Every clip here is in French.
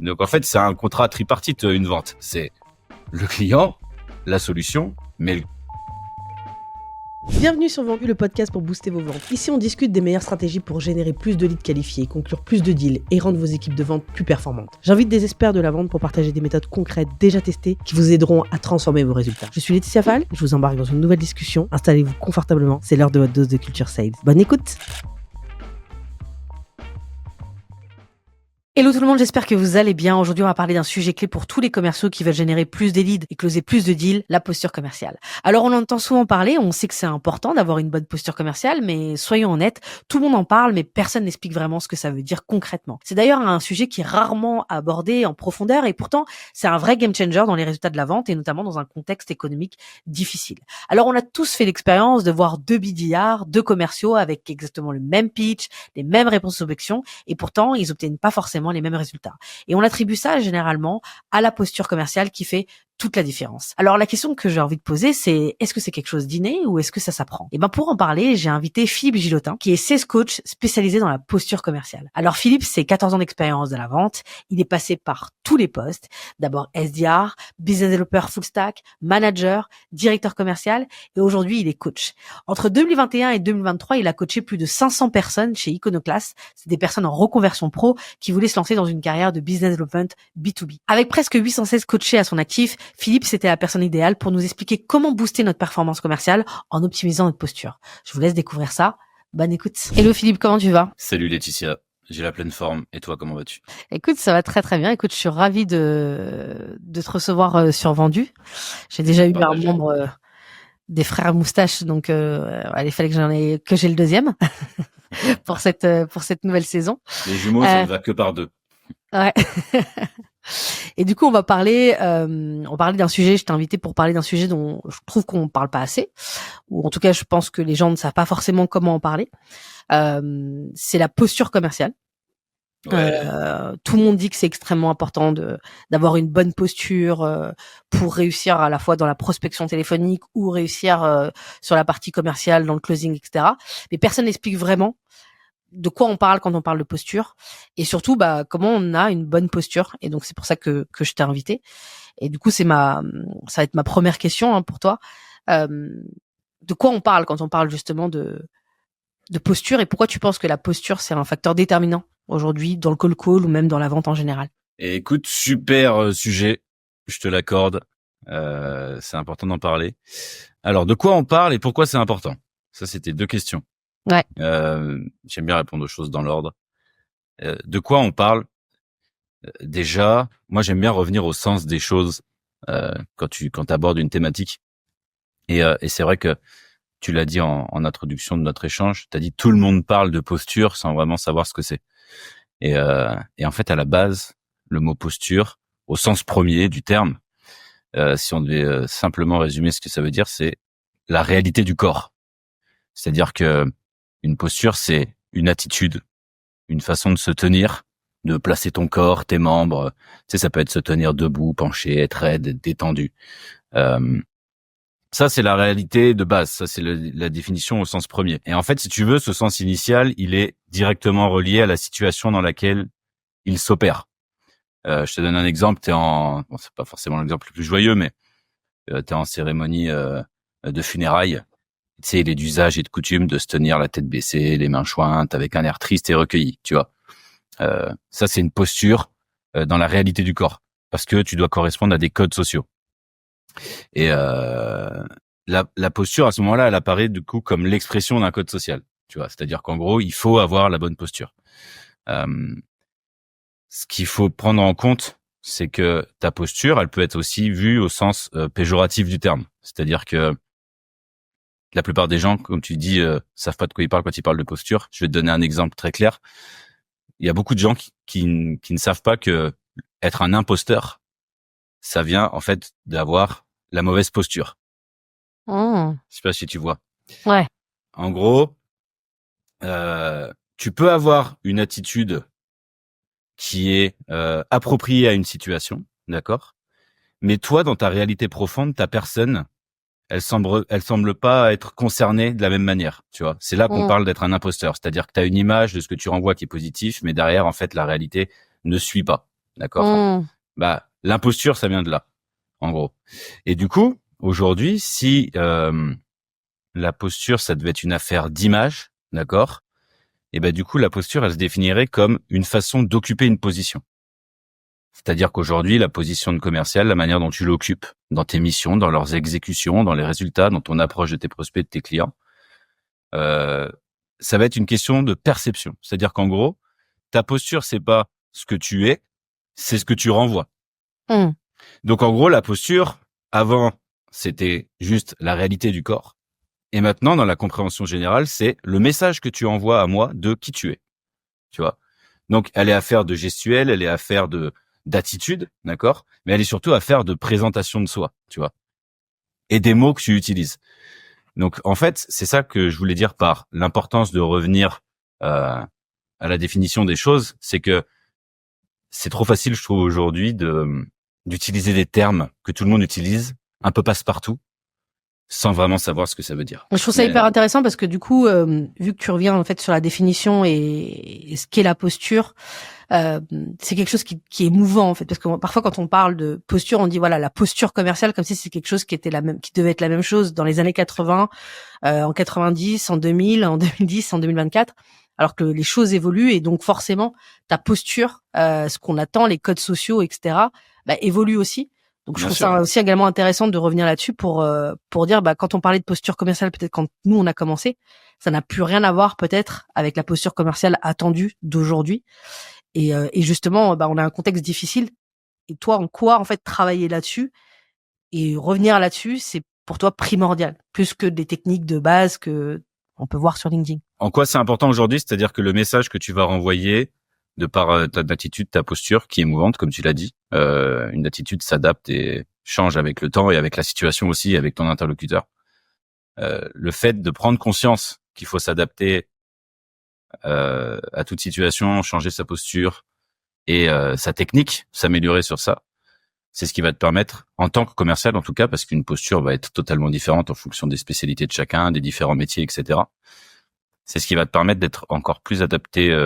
Donc en fait, c'est un contrat tripartite, une vente. C'est le client, la solution, mais Bienvenue sur Vendu, le podcast pour booster vos ventes. Ici, on discute des meilleures stratégies pour générer plus de leads qualifiés, conclure plus de deals et rendre vos équipes de vente plus performantes. J'invite des experts de la vente pour partager des méthodes concrètes déjà testées qui vous aideront à transformer vos résultats. Je suis Laetitia Fall et je vous embarque dans une nouvelle discussion. Installez-vous confortablement, c'est l'heure de votre dose de culture sales. Bonne écoute! Hello tout le monde, j'espère que vous allez bien. Aujourd'hui, on va parler d'un sujet clé pour tous les commerciaux qui veulent générer plus de leads et closer plus de deals, la posture commerciale. Alors, on entend souvent parler, on sait que c'est important d'avoir une bonne posture commerciale, mais soyons honnêtes, tout le monde en parle, mais personne n'explique vraiment ce que ça veut dire concrètement. C'est d'ailleurs un sujet qui est rarement abordé en profondeur et pourtant, c'est un vrai game changer dans les résultats de la vente et notamment dans un contexte économique difficile. Alors, on a tous fait l'expérience de voir deux BDR, deux commerciaux avec exactement le même pitch, les mêmes réponses aux objections et pourtant, ils obtiennent pas forcément les mêmes résultats. Et on attribue ça généralement à la posture commerciale qui fait toute la différence. Alors la question que j'ai envie de poser, c'est est-ce que c'est quelque chose d'inné ou est-ce que ça s'apprend? Et ben pour en parler, j'ai invité Philippe Gilotin, qui est sales coach spécialisé dans la posture commerciale. Alors Philippe, c'est 14 ans d'expérience de la vente. Il est passé par tous les postes. D'abord SDR, business developer full stack, manager, directeur commercial et aujourd'hui il est coach. Entre 2021 et 2023, il a coaché plus de 500 personnes chez Iconoclast. C'est des personnes en reconversion pro qui voulaient se lancer dans une carrière de business development B2B. Avec presque 816 coachés à son actif, Philippe, c'était la personne idéale pour nous expliquer comment booster notre performance commerciale en optimisant notre posture. Je vous laisse découvrir ça. Bonne écoute. Hello Philippe, comment tu vas? Salut Laetitia, j'ai la pleine forme. Et toi, comment vas-tu? Écoute, ça va très très bien. Écoute, je suis ravie de te recevoir sur Vendu. J'ai déjà eu un membre des frères moustaches, donc il fallait que j'ai le deuxième pour cette nouvelle saison. Les jumeaux, ça ne va que par deux. Ouais. Et du coup, on parlait d'un sujet, je t'ai invité pour parler d'un sujet dont je trouve qu'on parle pas assez, ou en tout cas, je pense que les gens ne savent pas forcément comment en parler. C'est la posture commerciale. Ouais. Tout le monde dit que c'est extrêmement important d'avoir une bonne posture pour réussir à la fois dans la prospection téléphonique ou réussir sur la partie commerciale, dans le closing, etc. Mais personne n'explique vraiment de quoi on parle quand on parle de posture et surtout comment on a une bonne posture. Et donc c'est pour ça que je t'ai invité. Et du coup ça va être ma première question pour toi. De quoi on parle quand on parle justement de posture et pourquoi tu penses que la posture c'est un facteur déterminant aujourd'hui dans le cold call ou même dans la vente en général? Et écoute, super sujet, je te l'accorde. C'est important d'en parler. Alors, de quoi on parle et pourquoi c'est important? Ça, c'était deux questions. Ouais. J'aime bien répondre aux choses dans l'ordre. De quoi on parle? Déjà, moi, j'aime bien revenir au sens des choses quand t'abordes une thématique. Et c'est vrai que tu l'as dit en introduction de notre échange, tu as dit tout le monde parle de posture sans vraiment savoir ce que c'est. Et en fait, à la base, le mot posture, au sens premier du terme, si on devait simplement résumer ce que ça veut dire, c'est la réalité du corps. C'est-à-dire que une posture, c'est une attitude, une façon de se tenir, de placer ton corps, tes membres. Tu sais, ça peut être se tenir debout, penché, être raide, être détendu. Ça, c'est la réalité de base. Ça, c'est la définition au sens premier. Et en fait, si tu veux, ce sens initial, il est directement relié à la situation dans laquelle il s'opère. Je te donne un exemple. C'est pas forcément l'exemple le plus joyeux, mais t'es en cérémonie de funérailles. Tu sais, il est d'usage et de coutume de se tenir la tête baissée, les mains jointes, avec un air triste et recueilli, tu vois. Ça, c'est une posture dans la réalité du corps, parce que tu dois correspondre à des codes sociaux. Et la posture, à ce moment-là, elle apparaît du coup comme l'expression d'un code social, tu vois. C'est-à-dire qu'en gros, il faut avoir la bonne posture. Ce qu'il faut prendre en compte, c'est que ta posture, elle peut être aussi vue au sens péjoratif du terme. C'est-à-dire que la plupart des gens, comme tu dis, savent pas de quoi ils parlent quand ils parlent de posture. Je vais te donner un exemple très clair. Il y a beaucoup de gens qui ne savent pas que être un imposteur, ça vient en fait d'avoir la mauvaise posture. Je sais pas si tu vois. Ouais. En gros, tu peux avoir une attitude qui est appropriée à une situation, d'accord? Mais toi, dans ta réalité profonde, ta personne, elle semble pas être concernée de la même manière, tu vois. C'est là qu'on parle d'être un imposteur, c'est-à-dire que tu as une image de ce que tu renvoies qui est positif, mais derrière, en fait, la réalité ne suit pas. d'accord? Bah, l'imposture, ça vient de là, en gros. Et du coup, aujourd'hui, si la posture, ça devait être une affaire d'image, d'accord? Et ben du coup, la posture, elle se définirait comme une façon d'occuper une position. C'est-à-dire qu'aujourd'hui, la position de commercial, la manière dont tu l'occupes dans tes missions, dans leurs exécutions, dans les résultats, dans ton approche de tes prospects, de tes clients, ça va être une question de perception. C'est-à-dire qu'en gros, ta posture, c'est pas ce que tu es, c'est ce que tu renvoies. Donc en gros, la posture, avant, c'était juste la réalité du corps. Et maintenant, dans la compréhension générale, c'est le message que tu envoies à moi de qui tu es. Tu vois. Donc, elle est affaire de gestuelle, elle est affaire d'attitude, d'accord? Mais elle est surtout affaire de présentation de soi, tu vois. Et des mots que tu utilises. Donc, en fait, c'est ça que je voulais dire par l'importance de revenir à la définition des choses, c'est que c'est trop facile, je trouve, aujourd'hui d'utiliser des termes que tout le monde utilise, un peu passe-partout, sans vraiment savoir ce que ça veut dire. Je trouve ça hyper intéressant parce que du coup, vu que tu reviens en fait sur la définition et ce qu'est la posture, c'est quelque chose qui est mouvant en fait, parce que parfois quand on parle de posture, on dit voilà la posture commerciale comme si c'est quelque chose qui était la même, qui devait être la même chose dans les années 80, en 90, en 2000, en 2010, en 2024. Alors que les choses évoluent et donc forcément ta posture, ce qu'on attend, les codes sociaux, etc., bah, évoluent aussi. Donc je trouve ça aussi également intéressant de revenir là-dessus pour dire bah quand on parlait de posture commerciale, peut-être quand nous on a commencé, ça n'a plus rien à voir peut-être avec la posture commerciale attendue d'aujourd'hui. Et justement bah on a un contexte difficile. Et toi en quoi en fait travailler là-dessus et revenir là-dessus, c'est pour toi primordial plus que des techniques de base que on peut voir sur LinkedIn. En quoi c'est important aujourd'hui, c'est-à-dire que le message que tu vas renvoyer de par ta attitude, ta posture qui est mouvante, comme tu l'as dit, une attitude s'adapte et change avec le temps et avec la situation aussi, avec ton interlocuteur. Le fait de prendre conscience qu'il faut s'adapter à toute situation, changer sa posture et sa technique, s'améliorer sur ça, c'est ce qui va te permettre, en tant que commercial en tout cas, parce qu'une posture va être totalement différente en fonction des spécialités de chacun, des différents métiers, etc. C'est ce qui va te permettre d'être encore plus adapté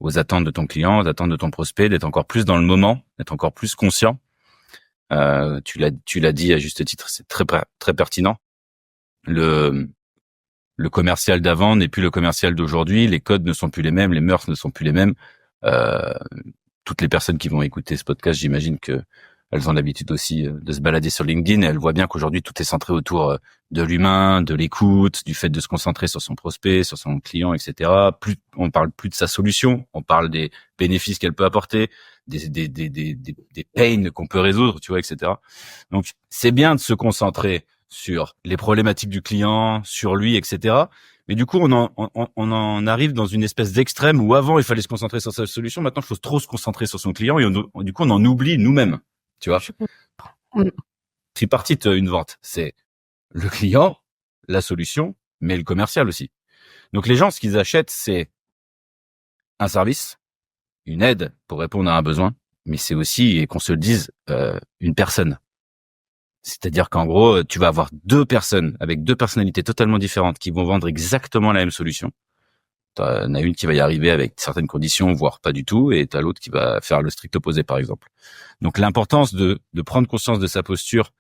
aux attentes de ton client, aux attentes de ton prospect, d'être encore plus dans le moment, d'être encore plus conscient. Tu l'as dit à juste titre, c'est très pertinent. Le commercial d'avant n'est plus le commercial d'aujourd'hui, les codes ne sont plus les mêmes, les mœurs ne sont plus les mêmes. Toutes les personnes qui vont écouter ce podcast, j'imagine que elles ont l'habitude aussi de se balader sur LinkedIn et elles voient bien qu'aujourd'hui tout est centré autour de l'humain, de l'écoute, du fait de se concentrer sur son prospect, sur son client, etc. On parle plus de sa solution, on parle des bénéfices qu'elle peut apporter, des pains qu'on peut résoudre, tu vois, etc. Donc c'est bien de se concentrer sur les problématiques du client, sur lui, etc. Mais du coup, on en arrive dans une espèce d'extrême où avant il fallait se concentrer sur sa solution, maintenant il faut trop se concentrer sur son client et du coup on en oublie nous-mêmes. Tu vois, tripartite une vente, c'est le client, la solution, mais le commercial aussi. Donc les gens, ce qu'ils achètent, c'est un service, une aide pour répondre à un besoin, mais c'est aussi, et qu'on se le dise, une personne. C'est-à-dire qu'en gros, tu vas avoir deux personnes avec deux personnalités totalement différentes qui vont vendre exactement la même solution. T'en as une qui va y arriver avec certaines conditions, voire pas du tout, et t'as l'autre qui va faire le strict opposé, par exemple. Donc l'importance de prendre conscience de sa posture,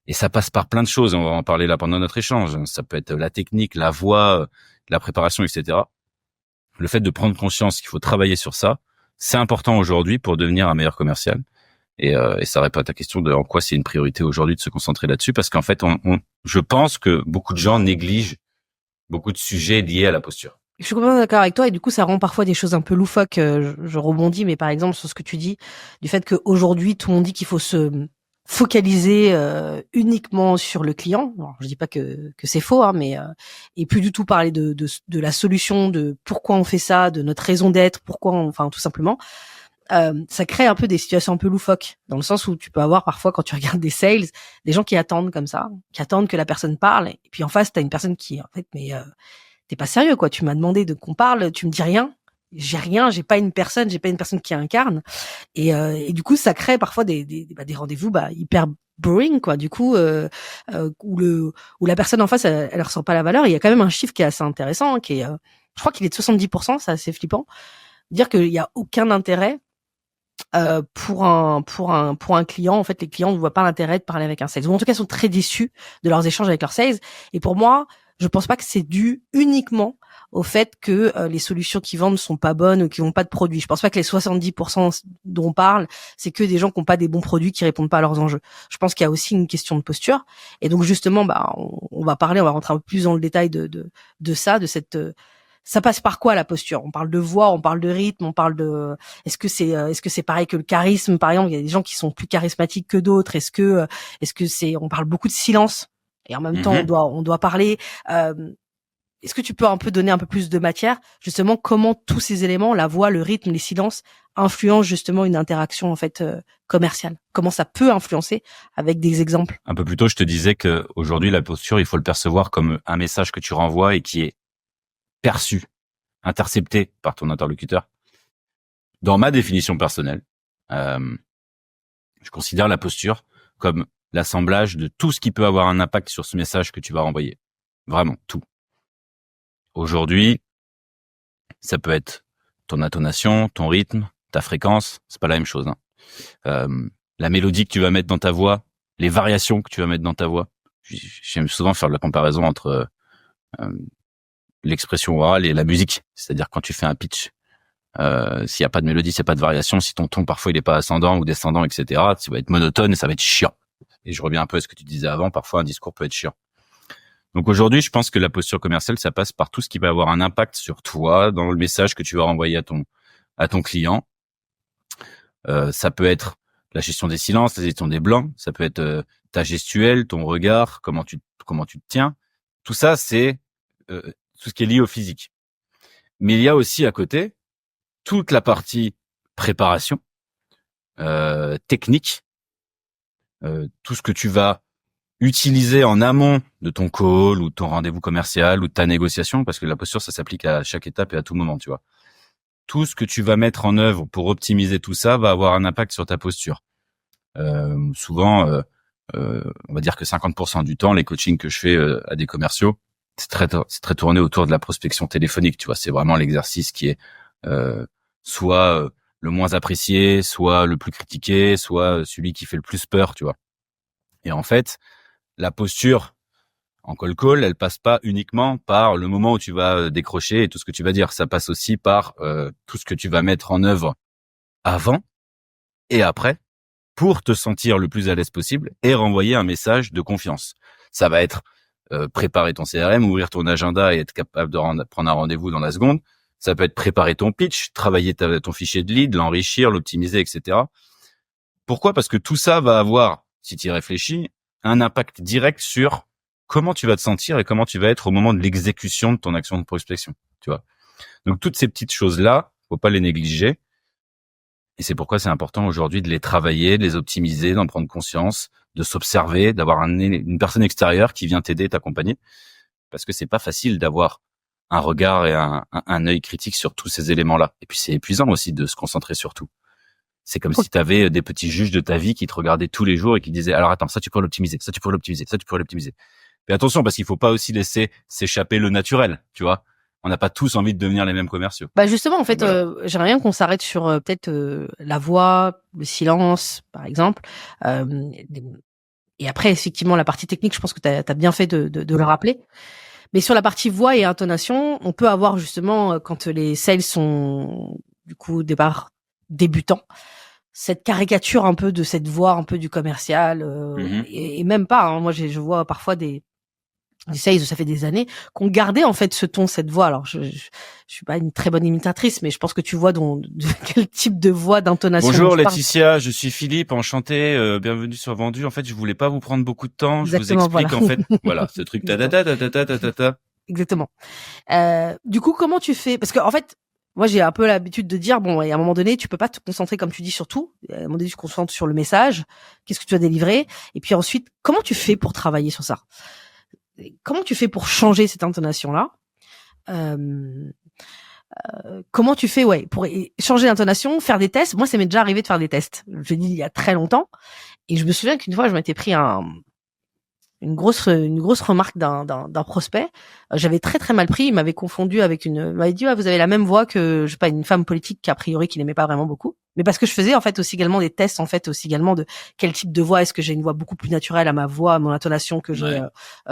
et ça passe par plein de choses, on va en parler là pendant notre échange, ça peut être la technique, la voix, la préparation, etc. Le fait de prendre conscience qu'il faut travailler sur ça, c'est important aujourd'hui pour devenir un meilleur commercial. Et ça répond à ta question de en quoi c'est une priorité aujourd'hui de se concentrer là-dessus, parce qu'en fait, je pense que beaucoup de gens négligent beaucoup de sujets liés à la posture. Je suis complètement d'accord avec toi et du coup ça rend parfois des choses un peu loufoques. Je rebondis, mais par exemple sur ce que tu dis du fait qu'aujourd'hui tout le monde dit qu'il faut se focaliser uniquement sur le client. Alors, je dis pas que c'est faux, hein, mais et plus du tout parler de la solution, de pourquoi on fait ça, de notre raison d'être, enfin tout simplement. Ça crée un peu des situations un peu loufoques dans le sens où tu peux avoir parfois quand tu regardes des sales des gens qui attendent comme ça, qui attendent que la personne parle et puis en face t'as une personne qui en fait mais t'es pas sérieux quoi, tu m'as demandé de qu'on parle, tu me dis rien, j'ai pas une personne qui incarne et du coup ça crée parfois des rendez-vous hyper boring quoi, du coup où la personne en face elle ressent pas la valeur. Il y a quand même un chiffre qui est assez intéressant qui est je crois qu'il est de 70%, c'est assez flippant, dire qu'il y a aucun intérêt pour un client, en fait, les clients ne voient pas l'intérêt de parler avec un sales. Ou en tout cas, sont très déçus de leurs échanges avec leurs sales. Et pour moi, je pense pas que c'est dû uniquement au fait que les solutions qu'ils vendent ne sont pas bonnes ou qu'ils n'ont pas de produits. Je pense pas que les 70% dont on parle, c'est que des gens qui n'ont pas des bons produits, qui répondent pas à leurs enjeux. Je pense qu'il y a aussi une question de posture. Et donc justement, on va rentrer un peu plus dans le détail de ça, de cette ça passe par quoi la posture? On parle de voix, on parle de rythme, on parle de est-ce que c'est pareil que le charisme par exemple, il y a des gens qui sont plus charismatiques que d'autres, est-ce que c'est on parle beaucoup de silence et en même temps on doit parler est-ce que tu peux un peu donner un peu plus de matière justement comment tous ces éléments, la voix, le rythme, les silences influencent justement une interaction en fait commerciale? Comment ça peut influencer avec des exemples? Un peu plus tôt, je te disais que aujourd'hui la posture, il faut le percevoir comme un message que tu renvoies et qui est perçu, intercepté par ton interlocuteur. Dans ma définition personnelle, je considère la posture comme l'assemblage de tout ce qui peut avoir un impact sur ce message que tu vas renvoyer. Vraiment, tout. Aujourd'hui, ça peut être ton intonation, ton rythme, ta fréquence, c'est pas la même chose. La mélodie que tu vas mettre dans ta voix, les variations que tu vas mettre dans ta voix. J'aime souvent faire la comparaison entre l'expression orale et la musique. C'est-à-dire quand tu fais un pitch, s'il n'y a pas de mélodie, s'il n'y a pas de variation, si ton ton parfois il est pas ascendant ou descendant, etc., ça va être monotone et ça va être chiant. Et je reviens un peu à ce que tu disais avant, parfois un discours peut être chiant. Donc aujourd'hui, je pense que la posture commerciale, ça passe par tout ce qui va avoir un impact sur toi, dans le message que tu vas renvoyer à ton client. Ça peut être la gestion des silences, la gestion des blancs, ça peut être ta gestuelle, ton regard, comment tu te tiens. Tout ça, c'est tout ce qui est lié au physique. Mais il y a aussi à côté toute la partie préparation, technique, tout ce que tu vas utiliser en amont de ton call ou de ton rendez-vous commercial ou de ta négociation, parce que la posture, ça s'applique à chaque étape et à tout moment, tu vois. Tout ce que tu vas mettre en œuvre pour optimiser tout ça va avoir un impact sur ta posture. Souvent, on va dire que 50% du temps, les coachings que je fais à des commerciaux, c'est très tourné autour de la prospection téléphonique, tu vois. C'est vraiment l'exercice qui est soit le moins apprécié, soit le plus critiqué, soit celui qui fait le plus peur, tu vois. Et en fait, la posture en call, elle passe pas uniquement par le moment où tu vas décrocher et tout ce que tu vas dire. Ça passe aussi par tout ce que tu vas mettre en œuvre avant et après pour te sentir le plus à l'aise possible et renvoyer un message de confiance. Ça va être préparer ton CRM, ouvrir ton agenda et être capable de prendre un rendez-vous dans la seconde. Ça peut être préparer ton pitch, travailler ton fichier de lead, l'enrichir, l'optimiser, etc. Pourquoi ? Parce que tout ça va avoir, si tu y réfléchis, un impact direct sur comment tu vas te sentir et comment tu vas être au moment de l'exécution de ton action de prospection, tu vois. Donc toutes ces petites choses-là, faut pas les négliger. Et c'est pourquoi c'est important aujourd'hui de les travailler, de les optimiser, d'en prendre conscience, de s'observer, d'avoir une personne extérieure qui vient t'aider, t'accompagner. Parce que c'est pas facile d'avoir un regard et un œil critique sur tous ces éléments-là. Et puis c'est épuisant aussi de se concentrer sur tout. C'est comme si tu avais des petits juges de ta vie qui te regardaient tous les jours et qui disaient alors attends, ça tu peux l'optimiser, ça tu peux l'optimiser, ça tu peux l'optimiser. Mais attention, parce qu'il faut pas aussi laisser s'échapper le naturel, tu vois. On n'a pas tous envie de devenir les mêmes commerciaux. Bah justement, en fait, voilà. j'aimerais bien qu'on s'arrête sur peut-être la voix, le silence, par exemple. Et après, effectivement, la partie technique, je pense que tu as bien fait de le rappeler. Mais sur la partie voix et intonation, on peut avoir justement, quand les sales sont du coup au départ débutants, cette caricature un peu de cette voix un peu du commercial et même pas. Hein, moi, je vois parfois des sales, ça fait des années, qu'on gardait en fait ce ton, cette voix. Alors, je suis pas une très bonne imitatrice, mais je pense que tu vois de quel type de voix, d'intonation. Bonjour Laetitia, je suis Philippe, enchanté, bienvenue sur Vendu. En fait, je voulais pas vous prendre beaucoup de temps. Exactement, je vous explique voilà. en fait, voilà, ce truc ta ta ta ta ta ta ta ta. Exactement. Du coup, comment tu fais? Parce que en fait, moi, j'ai un peu l'habitude de dire, bon, et à un moment donné, tu peux pas te concentrer comme tu dis sur tout. À un moment donné, tu te concentres sur le message, qu'est-ce que tu vas délivrer, et puis ensuite, comment tu fais pour travailler sur ça? Comment tu fais pour changer cette intonation-là? Comment tu fais, pour changer l'intonation, faire des tests? Moi, ça m'est déjà arrivé de faire des tests. Je dis il y a très longtemps, et je me souviens qu'une fois, je m'étais pris une grosse remarque d'un prospect. J'avais très très mal pris. Il m'avait confondu avec il m'avait dit vous avez la même voix que je sais pas une femme politique qu'a priori qu'il n'aimait pas vraiment beaucoup. mais parce que je faisais en fait aussi également des tests en fait aussi également de quel type de voix, est-ce que j'ai une voix beaucoup plus naturelle à ma voix, à mon intonation que j'ai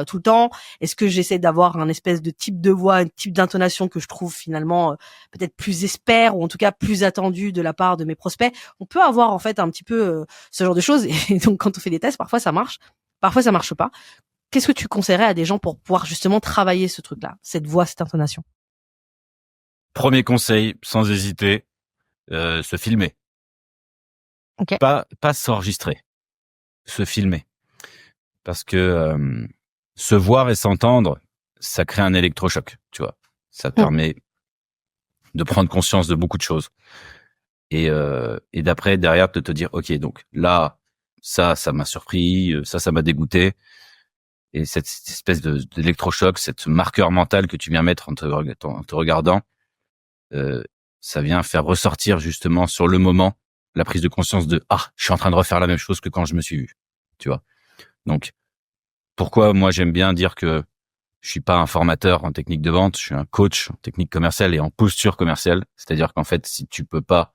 tout le temps, est-ce que j'essaie d'avoir un espèce de type de voix, un type d'intonation que je trouve finalement peut-être plus espère, ou en tout cas plus attendu de la part de mes prospects. On peut avoir en fait un petit peu ce genre de choses, et donc quand on fait des tests, parfois ça marche, parfois ça marche pas. Qu'est-ce que tu conseillerais à des gens pour pouvoir justement travailler ce truc-là, cette voix, cette intonation? Premier conseil, sans hésiter, se filmer. Ok. Pas s'enregistrer, se filmer. Parce que se voir et s'entendre, ça crée un électrochoc, tu vois. Ça te permet de prendre conscience de beaucoup de choses. Et d'après, derrière, de te dire, ok, donc là, ça m'a surpris, ça m'a dégoûté. Et cette espèce d'électrochoc, cette marqueur mental que tu viens mettre en te regardant, ça vient faire ressortir justement sur le moment la prise de conscience de je suis en train de refaire la même chose que quand je me suis vu, tu vois. Donc pourquoi moi j'aime bien dire que je suis pas un formateur en technique de vente, je suis un coach en technique commerciale et en posture commerciale. C'est-à-dire qu'en fait, si tu peux pas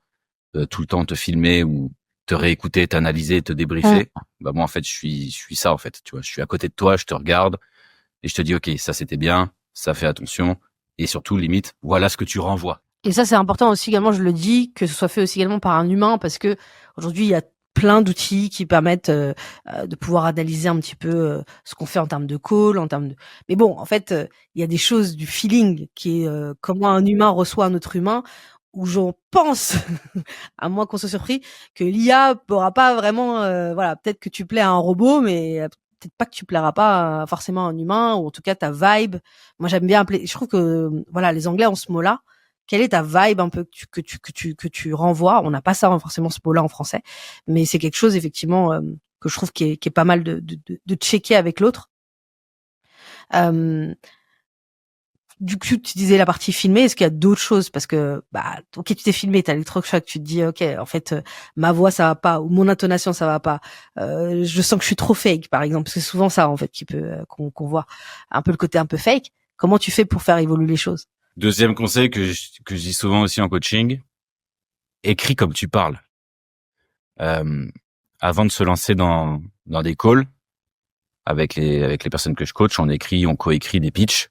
tout le temps te filmer ou te réécouter, t'analyser, te débriefer, bah moi en fait je suis ça en fait, tu vois. Je suis à côté de toi, je te regarde et je te dis ok, ça c'était bien, ça fait attention, et surtout limite voilà ce que tu renvoies. Et ça, c'est important aussi également, je le dis, que ce soit fait aussi également par un humain, parce que aujourd'hui, il y a plein d'outils qui permettent de pouvoir analyser un petit peu ce qu'on fait en termes de call, en termes de... Mais bon, en fait, il y a des choses du feeling qui est comment un humain reçoit un autre humain, où j'en pense, à moins qu'on soit surpris, que l'IA pourra pas vraiment... voilà, peut-être que tu plais à un robot, mais peut-être pas que tu plairas pas forcément à un humain, ou en tout cas ta vibe. Moi, j'aime bien appeler... Je trouve que voilà, les Anglais ont ce mot-là. Quelle est ta vibe un peu que tu renvoies? On n'a pas ça forcément ce mot-là en français, mais c'est quelque chose effectivement que je trouve qui est pas mal de checker avec l'autre. Du coup, tu disais la partie filmée. Est-ce qu'il y a d'autres choses? Parce que ok, tu t'es filmé, t'as l'électrochoc, tu te dis ok, en fait ma voix ça va pas, ou mon intonation ça va pas. Je sens que je suis trop fake, par exemple. Parce que c'est souvent ça en fait qui peut qu'on voit un peu le côté un peu fake. Comment tu fais pour faire évoluer les choses? Deuxième conseil que je dis souvent aussi en coaching, écris comme tu parles. Avant de se lancer dans des calls avec les personnes que je coach, on coécrit des pitchs,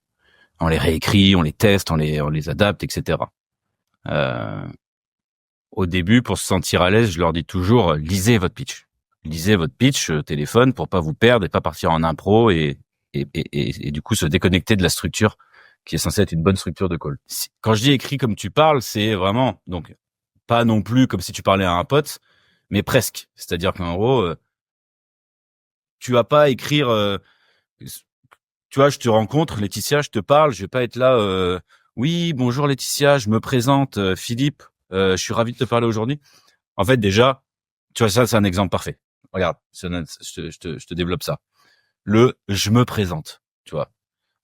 on les réécrit, on les teste, on les adapte, etc. Au début, pour se sentir à l'aise, je leur dis toujours lisez votre pitch. Lisez votre pitch téléphone pour pas vous perdre et pas partir en impro et du coup se déconnecter de la structure qui est censée être une bonne structure de call. Quand je dis écrit comme tu parles, c'est vraiment donc pas non plus comme si tu parlais à un pote, mais presque. C'est-à-dire qu'en gros, tu vas pas écrire, tu vois, je te rencontre, Laetitia, je te parle, je vais pas être là, oui, bonjour Laetitia, je me présente, Philippe, je suis ravi de te parler aujourd'hui. En fait, déjà, tu vois, ça, c'est un exemple parfait. Regarde, je te développe ça. Je me présente, tu vois.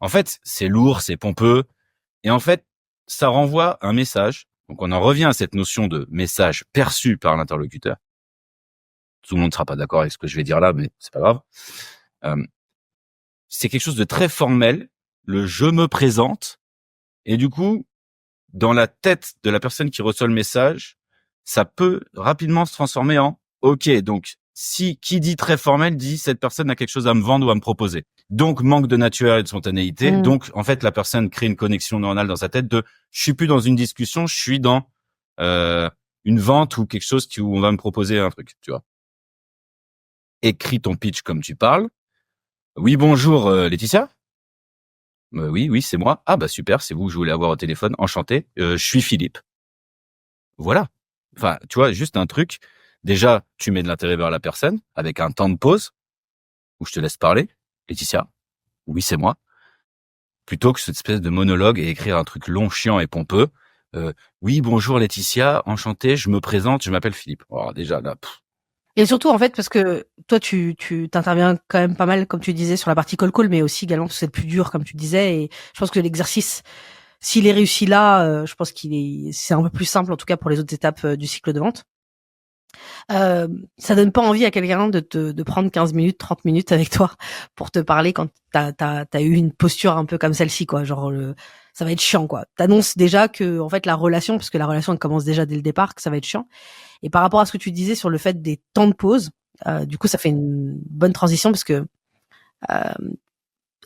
En fait, c'est lourd, c'est pompeux, et en fait, ça renvoie un message. Donc, on en revient à cette notion de message perçu par l'interlocuteur. Tout le monde ne sera pas d'accord avec ce que je vais dire là, mais c'est pas grave. C'est quelque chose de très formel, le je me présente, et du coup, dans la tête de la personne qui reçoit le message, ça peut rapidement se transformer en OK, donc si qui dit très formel dit cette personne a quelque chose à me vendre ou à me proposer. Donc manque de naturel et de spontanéité. Donc en fait la personne crée une connexion neuronale dans sa tête de je suis plus dans une discussion, je suis dans une vente ou quelque chose où on va me proposer un truc, tu vois. Écris ton pitch comme tu parles. Oui, bonjour Laetitia. Oui, c'est moi. Ah bah super, c'est vous que je voulais avoir au téléphone. Enchanté. Je suis Philippe. Voilà. Enfin, tu vois, juste un truc. Déjà, tu mets de l'intérêt vers la personne avec un temps de pause où je te laisse parler. Laetitia. Oui, c'est moi. Plutôt que cette espèce de monologue et écrire un truc long, chiant et pompeux. Oui, bonjour Laetitia. Enchanté. Je me présente. Je m'appelle Philippe. Alors déjà là. Et surtout, en fait, parce que toi, tu t'interviens quand même pas mal, comme tu disais, sur la partie call, mais aussi également parce que c'est le plus dur, comme tu disais. Et je pense que l'exercice, s'il est réussi là, je pense c'est un peu plus simple, en tout cas pour les autres étapes du cycle de vente. Ça donne pas envie à quelqu'un de prendre 15 minutes, 30 minutes avec toi pour te parler quand t'as eu une posture un peu comme celle-ci, quoi. Genre, ça va être chiant, quoi. T'annonces déjà que, en fait, la relation, parce que la relation, elle commence déjà dès le départ, que ça va être chiant. Et par rapport à ce que tu disais sur le fait des temps de pause, du coup, ça fait une bonne transition parce que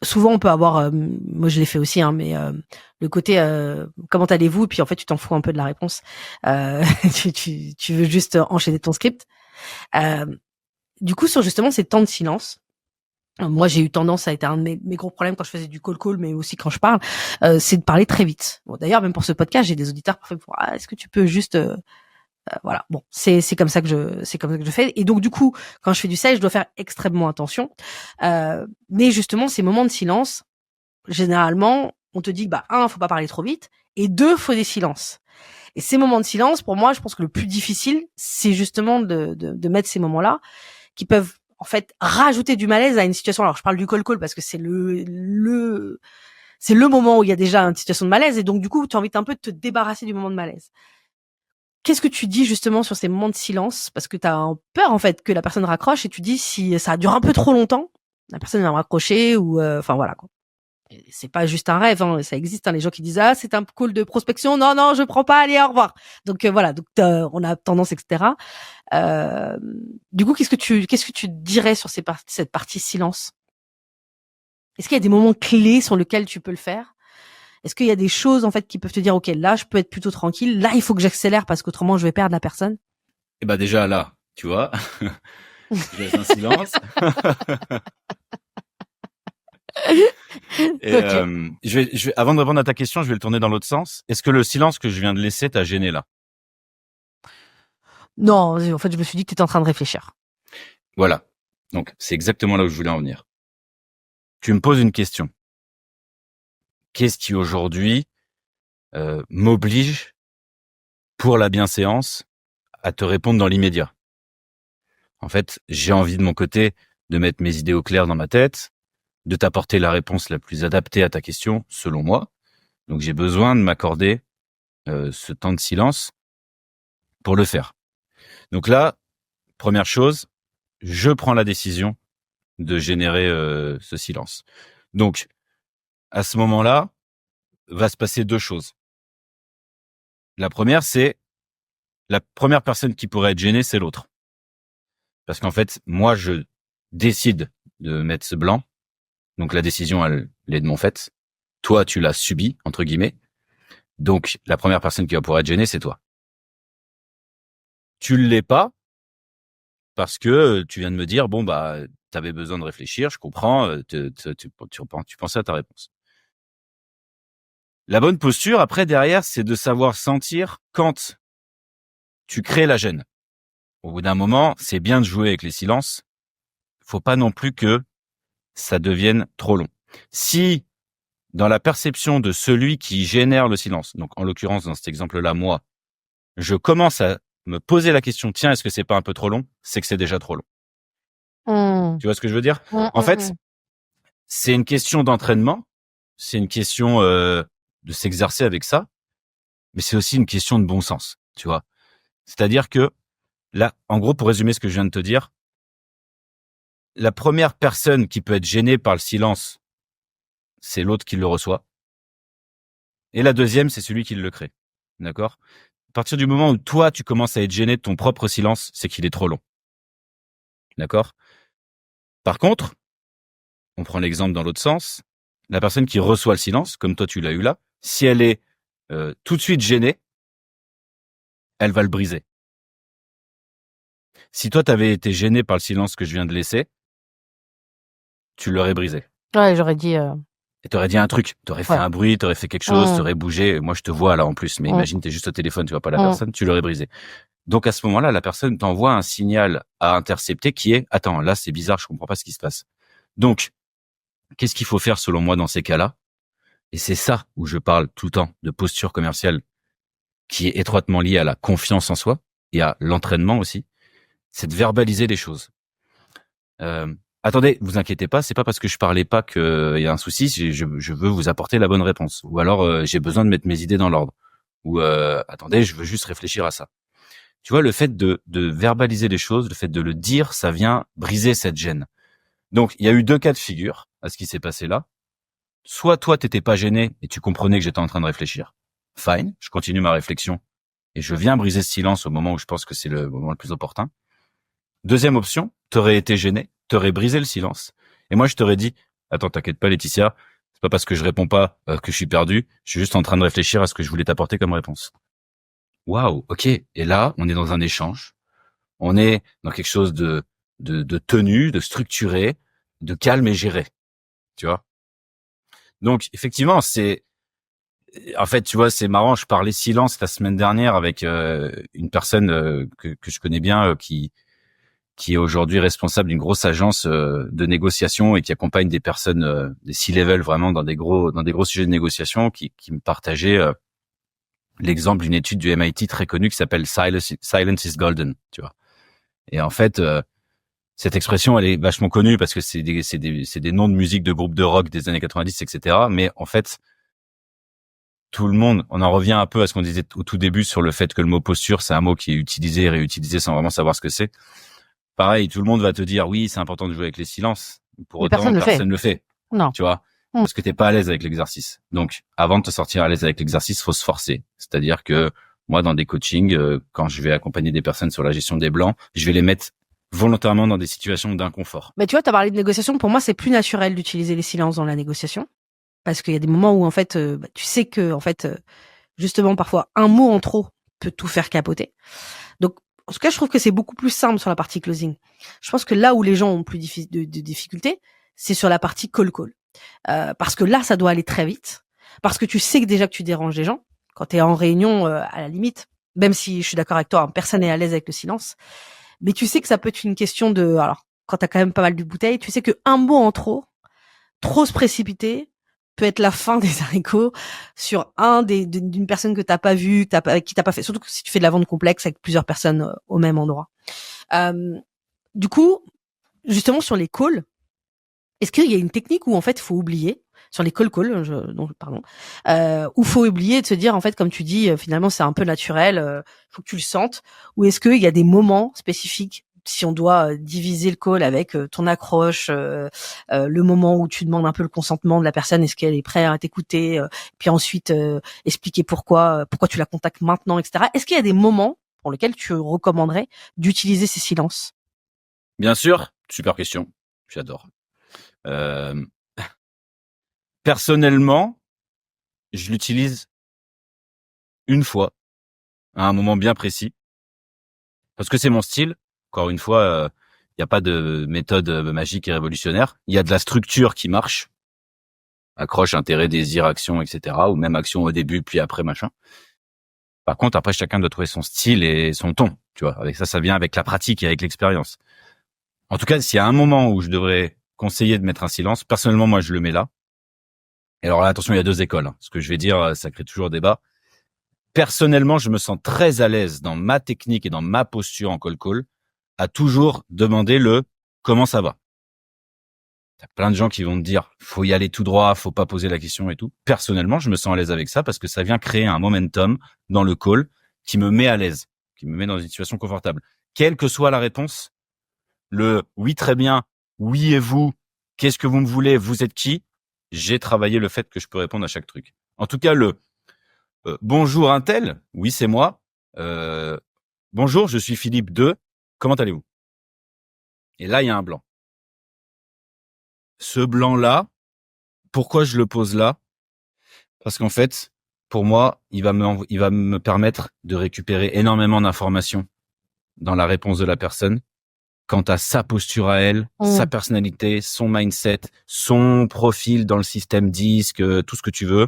souvent on peut avoir, moi je l'ai fait aussi, hein, mais le côté comment allez-vous, et puis en fait tu t'en fous un peu de la réponse. Tu veux juste enchaîner ton script. Du coup, sur justement ces temps de silence, moi, j'ai eu tendance, ça a été un de mes gros problèmes quand je faisais du call, mais aussi quand je parle, c'est de parler très vite. Bon, d'ailleurs, même pour ce podcast, j'ai des auditeurs parfois pour est-ce que tu peux juste voilà. Bon, c'est comme ça que je fais. Et donc du coup, quand je fais du sales, je dois faire extrêmement attention. Mais justement, ces moments de silence, généralement, on te dit que faut pas parler trop vite, et deux, faut des silences. Et ces moments de silence, pour moi, je pense que le plus difficile, c'est justement de mettre ces moments-là qui peuvent en fait rajouter du malaise à une situation. Alors je parle du call parce que c'est c'est le moment où il y a déjà une situation de malaise, et donc du coup tu as envie un peu de te débarrasser du moment de malaise. Qu'est-ce que tu dis justement sur ces moments de silence, parce que tu as peur en fait que la personne raccroche, et tu dis si ça dure un peu trop longtemps, la personne va me raccrocher, ou enfin voilà quoi. Et c'est pas juste un rêve, hein, ça existe, hein, les gens qui disent c'est un call de prospection, non je prends pas, allez au revoir. Donc voilà, donc on a tendance, etc. Du coup, qu'est-ce que tu dirais sur cette partie silence? Est-ce qu'il y a des moments clés sur lesquels tu peux le faire? Est-ce qu'il y a des choses en fait qui peuvent te dire ok, là je peux être plutôt tranquille, là il faut que j'accélère parce qu'autrement je vais perdre la personne? Et déjà là, tu vois, je laisse un silence. Et Okay. je vais, avant de répondre à ta question, je vais le tourner dans l'autre sens. Est-ce que le silence que je viens de laisser t'a gêné là? Non, en fait je me suis dit que tu étais en train de réfléchir. Voilà. Donc c'est exactement là où je voulais en venir. Tu me poses une question. Qu'est-ce qui aujourd'hui m'oblige pour la bienséance à te répondre dans l'immédiat? En fait, j'ai envie de mon côté de mettre mes idées au clair dans ma tête, de t'apporter la réponse la plus adaptée à ta question, selon moi. Donc j'ai besoin de m'accorder ce temps de silence pour le faire. Donc là, première chose, je prends la décision de générer ce silence. Donc, à ce moment-là, va se passer deux choses. La première, c'est la première personne qui pourrait être gênée, c'est l'autre. Parce qu'en fait, moi, je décide de mettre ce blanc. Donc la décision, elle est de mon fait. Toi, tu l'as subi, entre guillemets. Donc, la première personne qui va pouvoir être gênée, c'est toi. Tu l'es pas parce que tu viens de me dire, t'avais besoin de réfléchir, je comprends, tu pensais à ta réponse. La bonne posture, après, derrière, c'est de savoir sentir quand tu crées la gêne. Au bout d'un moment, c'est bien de jouer avec les silences. Faut pas non plus que ça devienne trop long. Si, dans la perception de celui qui génère le silence, donc en l'occurrence, dans cet exemple-là, moi, je commence à me poser la question, tiens, est-ce que c'est pas un peu trop long? C'est que c'est déjà trop long. Mmh. Tu vois ce que je veux dire? En fait, Mmh. c'est une question d'entraînement, c'est une question de s'exercer avec ça, mais c'est aussi une question de bon sens, tu vois. C'est-à-dire que là, en gros, pour résumer ce que je viens de te dire, la première personne qui peut être gênée par le silence, c'est l'autre qui le reçoit. Et la deuxième, c'est celui qui le crée. D'accord? À partir du moment où toi, tu commences à être gêné de ton propre silence, c'est qu'il est trop long. D'accord? Par contre, on prend l'exemple dans l'autre sens, la personne qui reçoit le silence, comme toi tu l'as eu là, si elle est tout de suite gênée, elle va le briser. Si toi, t'avais été gêné par le silence que je viens de laisser, tu l'aurais brisé. Ouais, j'aurais dit Et t'aurais dit un truc, t'aurais fait ouais. un bruit, t'aurais fait quelque chose, t'aurais bougé. Moi, je te vois là en plus, mais imagine, t'es juste au téléphone, tu vois pas la personne, tu l'aurais brisé. Donc à ce moment-là, la personne t'envoie un signal à intercepter qui est, attends, là c'est bizarre, je comprends pas ce qui se passe. Donc, qu'est-ce qu'il faut faire selon moi dans ces cas-là? Et c'est ça où je parle tout le temps de posture commerciale qui est étroitement liée à la confiance en soi et à l'entraînement aussi. C'est de verbaliser les choses. Attendez, vous inquiétez pas, c'est pas parce que je parlais pas qu'il y a un souci, je veux vous apporter la bonne réponse. Ou alors j'ai besoin de mettre mes idées dans l'ordre. Ou attendez, je veux juste réfléchir à ça. Tu vois, le fait de verbaliser les choses, le fait de le dire, ça vient briser cette gêne. Donc, il y a eu deux cas de figure à ce qui s'est passé là. Soit toi, t'étais pas gêné et tu comprenais que j'étais en train de réfléchir. Fine, je continue ma réflexion. et je viens briser ce silence au moment où je pense que c'est le moment le plus opportun. Deuxième option, t'aurais été gêné, t'aurais brisé le silence, et moi je t'aurais dit, attends, t'inquiète pas Laetitia, c'est pas parce que je réponds pas que je suis perdu, je suis juste en train de réfléchir à ce que je voulais t'apporter comme réponse. Waouh, ok. Et là, on est dans un échange, on est dans quelque chose de tenu, de structuré, de calme et géré, tu vois. Donc effectivement, en fait, tu vois, c'est marrant. Je parlais silence la semaine dernière avec une personne que je connais bien, qui est aujourd'hui responsable d'une grosse agence de négociation et qui accompagne des personnes des C-level vraiment dans des gros sujets de négociation, qui me partageait l'exemple d'une étude du MIT très connue qui s'appelle Silence is Golden, tu vois. Et en fait, cette expression, elle est vachement connue parce que c'est des noms de musique de groupes de rock des années 90, etc. Mais en fait, tout le monde, on en revient un peu à ce qu'on disait au tout début sur le fait que le mot posture, c'est un mot qui est utilisé et réutilisé sans vraiment savoir ce que c'est. Pareil, tout le monde va te dire, oui, c'est important de jouer avec les silences. Pour Mais autant, personne ne le fait. Non. Tu vois? Parce que t'es pas à l'aise avec l'exercice. Donc, avant de te sortir à l'aise avec l'exercice, faut se forcer. C'est-à-dire que moi, dans des coachings, quand je vais accompagner des personnes sur la gestion des blancs, je vais les mettre volontairement dans des situations d'inconfort. Mais tu vois, t'as parlé de négociation. Pour moi, c'est plus naturel d'utiliser les silences dans la négociation. Parce qu'il y a des moments où, en fait, tu sais que, en fait, justement, parfois, un mot en trop peut tout faire capoter. Donc, en tout cas, je trouve que c'est beaucoup plus simple sur la partie closing. Je pense que là où les gens ont plus de difficultés, c'est sur la partie call. Parce que là, ça doit aller très vite. Parce que tu sais que déjà que tu déranges les gens. Quand tu es en réunion, à la limite, même si je suis d'accord avec toi, hein, personne n'est à l'aise avec le silence. Mais tu sais que ça peut être une question de... Alors, quand tu as quand même pas mal de bouteilles, tu sais que un mot en trop se précipiter, peut être la fin des haricots sur d'une personne que t'as pas vue, qui t'a pas fait. Surtout que si tu fais de la vente complexe avec plusieurs personnes au même endroit. Du coup, justement sur les calls, est-ce qu'il y a une technique où en fait il faut oublier sur les où faut oublier de se dire en fait comme tu dis finalement c'est un peu naturel, faut que tu le sentes, ou est-ce qu'il y a des moments spécifiques si on doit diviser le call avec ton accroche, le moment où tu demandes un peu le consentement de la personne, est-ce qu'elle est prête à t'écouter, puis ensuite expliquer pourquoi tu la contactes maintenant, etc. Est-ce qu'il y a des moments pour lesquels tu recommanderais d'utiliser ces silences? Bien sûr, super question, j'adore. Personnellement, je l'utilise une fois, à un moment bien précis, parce que c'est mon style. Encore une fois, il n'y a pas de méthode magique et révolutionnaire. Il y a de la structure qui marche. Accroche, intérêt, désir, action, etc. Ou même action au début, puis après, machin. Par contre, après, chacun doit trouver son style et son ton. Tu vois, avec ça vient avec la pratique et avec l'expérience. En tout cas, s'il y a un moment où je devrais conseiller de mettre un silence, personnellement, moi, je le mets là. Et alors là, attention, il y a deux écoles. Ce que je vais dire, ça crée toujours débat. Personnellement, je me sens très à l'aise dans ma technique et dans ma posture en call à toujours demander le comment ça va. T'as plein de gens qui vont te dire faut y aller tout droit, faut pas poser la question et tout. Personnellement, je me sens à l'aise avec ça parce que ça vient créer un momentum dans le call qui me met à l'aise, qui me met dans une situation confortable. Quelle que soit la réponse, le oui très bien, oui et vous, qu'est-ce que vous me voulez, vous êtes qui? J'ai travaillé le fait que je peux répondre à chaque truc. En tout cas, le bonjour Intel, oui c'est moi. Bonjour, je suis Philippe 2. Comment allez-vous? Et là, il y a un blanc. Ce blanc-là, pourquoi je le pose là? Parce qu'en fait, pour moi, il va me permettre de récupérer énormément d'informations dans la réponse de la personne quant à sa posture à elle, sa personnalité, son mindset, son profil dans le système disque, tout ce que tu veux.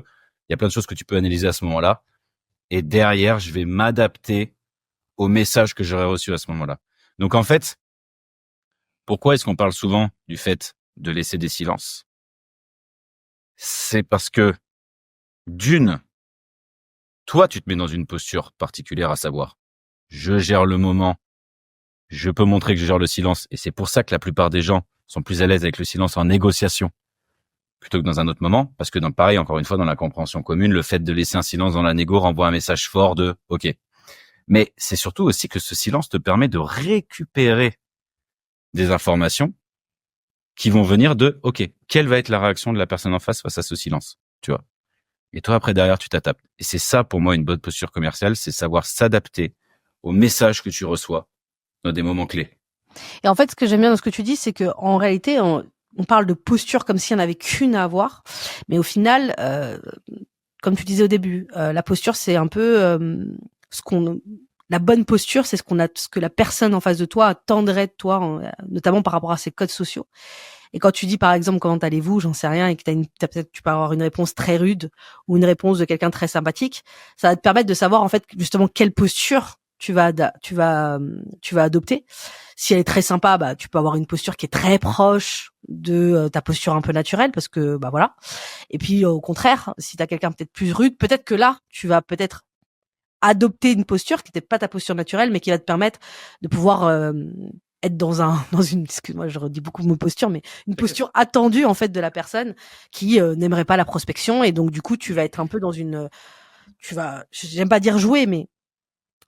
Il y a plein de choses que tu peux analyser à ce moment-là. Et derrière, je vais m'adapter au message que j'aurais reçu à ce moment-là. Donc en fait, pourquoi est-ce qu'on parle souvent du fait de laisser des silences? C'est parce que, d'une, toi, tu te mets dans une posture particulière, à savoir, je gère le moment, je peux montrer que je gère le silence, et c'est pour ça que la plupart des gens sont plus à l'aise avec le silence en négociation plutôt que dans un autre moment, parce que pareil, encore une fois, dans la compréhension commune, le fait de laisser un silence dans la négo renvoie un message fort de « OK ». Mais c'est surtout aussi que ce silence te permet de récupérer des informations qui vont venir de « OK, quelle va être la réaction de la personne en face à ce silence ?» Tu vois. Et toi, après, derrière, tu t'adaptes. Et c'est ça, pour moi, une bonne posture commerciale, c'est savoir s'adapter au message que tu reçois dans des moments clés. Et en fait, ce que j'aime bien dans ce que tu dis, c'est que en réalité, on parle de posture comme s'il n'y en avait qu'une à avoir, mais au final, comme tu disais au début, la posture, c'est un peu la bonne posture, c'est ce que la personne en face de toi attendrait de toi, notamment par rapport à ses codes sociaux. Et quand tu dis, par exemple, comment allez-vous, j'en sais rien, et que peut-être tu peux avoir une réponse très rude ou une réponse de quelqu'un de très sympathique, ça va te permettre de savoir, en fait, justement, quelle posture tu vas adopter. Si elle est très sympa, bah, tu peux avoir une posture qui est très proche de ta posture un peu naturelle, parce que, bah, voilà. Et puis, au contraire, si t'as quelqu'un peut-être plus rude, peut-être que là, tu vas peut-être adopter une posture qui n'était pas ta posture naturelle, mais qui va te permettre de pouvoir être dans une, excuse-moi, je redis beaucoup de posture, mais une posture attendue en fait de la personne qui n'aimerait pas la prospection, et donc du coup tu vas être un peu dans j'aime pas dire jouer, mais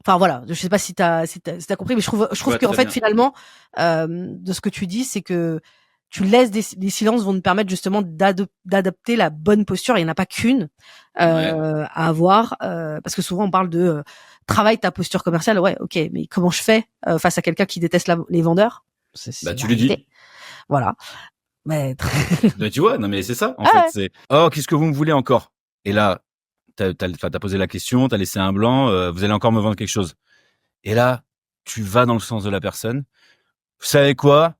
enfin voilà, je sais pas si t'as compris, mais je trouve qu'en fait finalement de ce que tu dis, c'est que tu laisses les silences vont te permettre justement d'adopter la bonne posture. Il n'y en a pas qu'une à avoir, parce que souvent on parle de travaille ta posture commerciale. Ouais, ok, mais comment je fais face à quelqu'un qui déteste les vendeurs? Bah tu lui dis. Voilà. Mais bah, tu vois, non mais c'est ça. En fait, c'est qu'est-ce que vous me voulez encore? Et là, t'as posé la question, t'as laissé un blanc. Vous allez encore me vendre quelque chose. Et là, tu vas dans le sens de la personne. Vous savez quoi?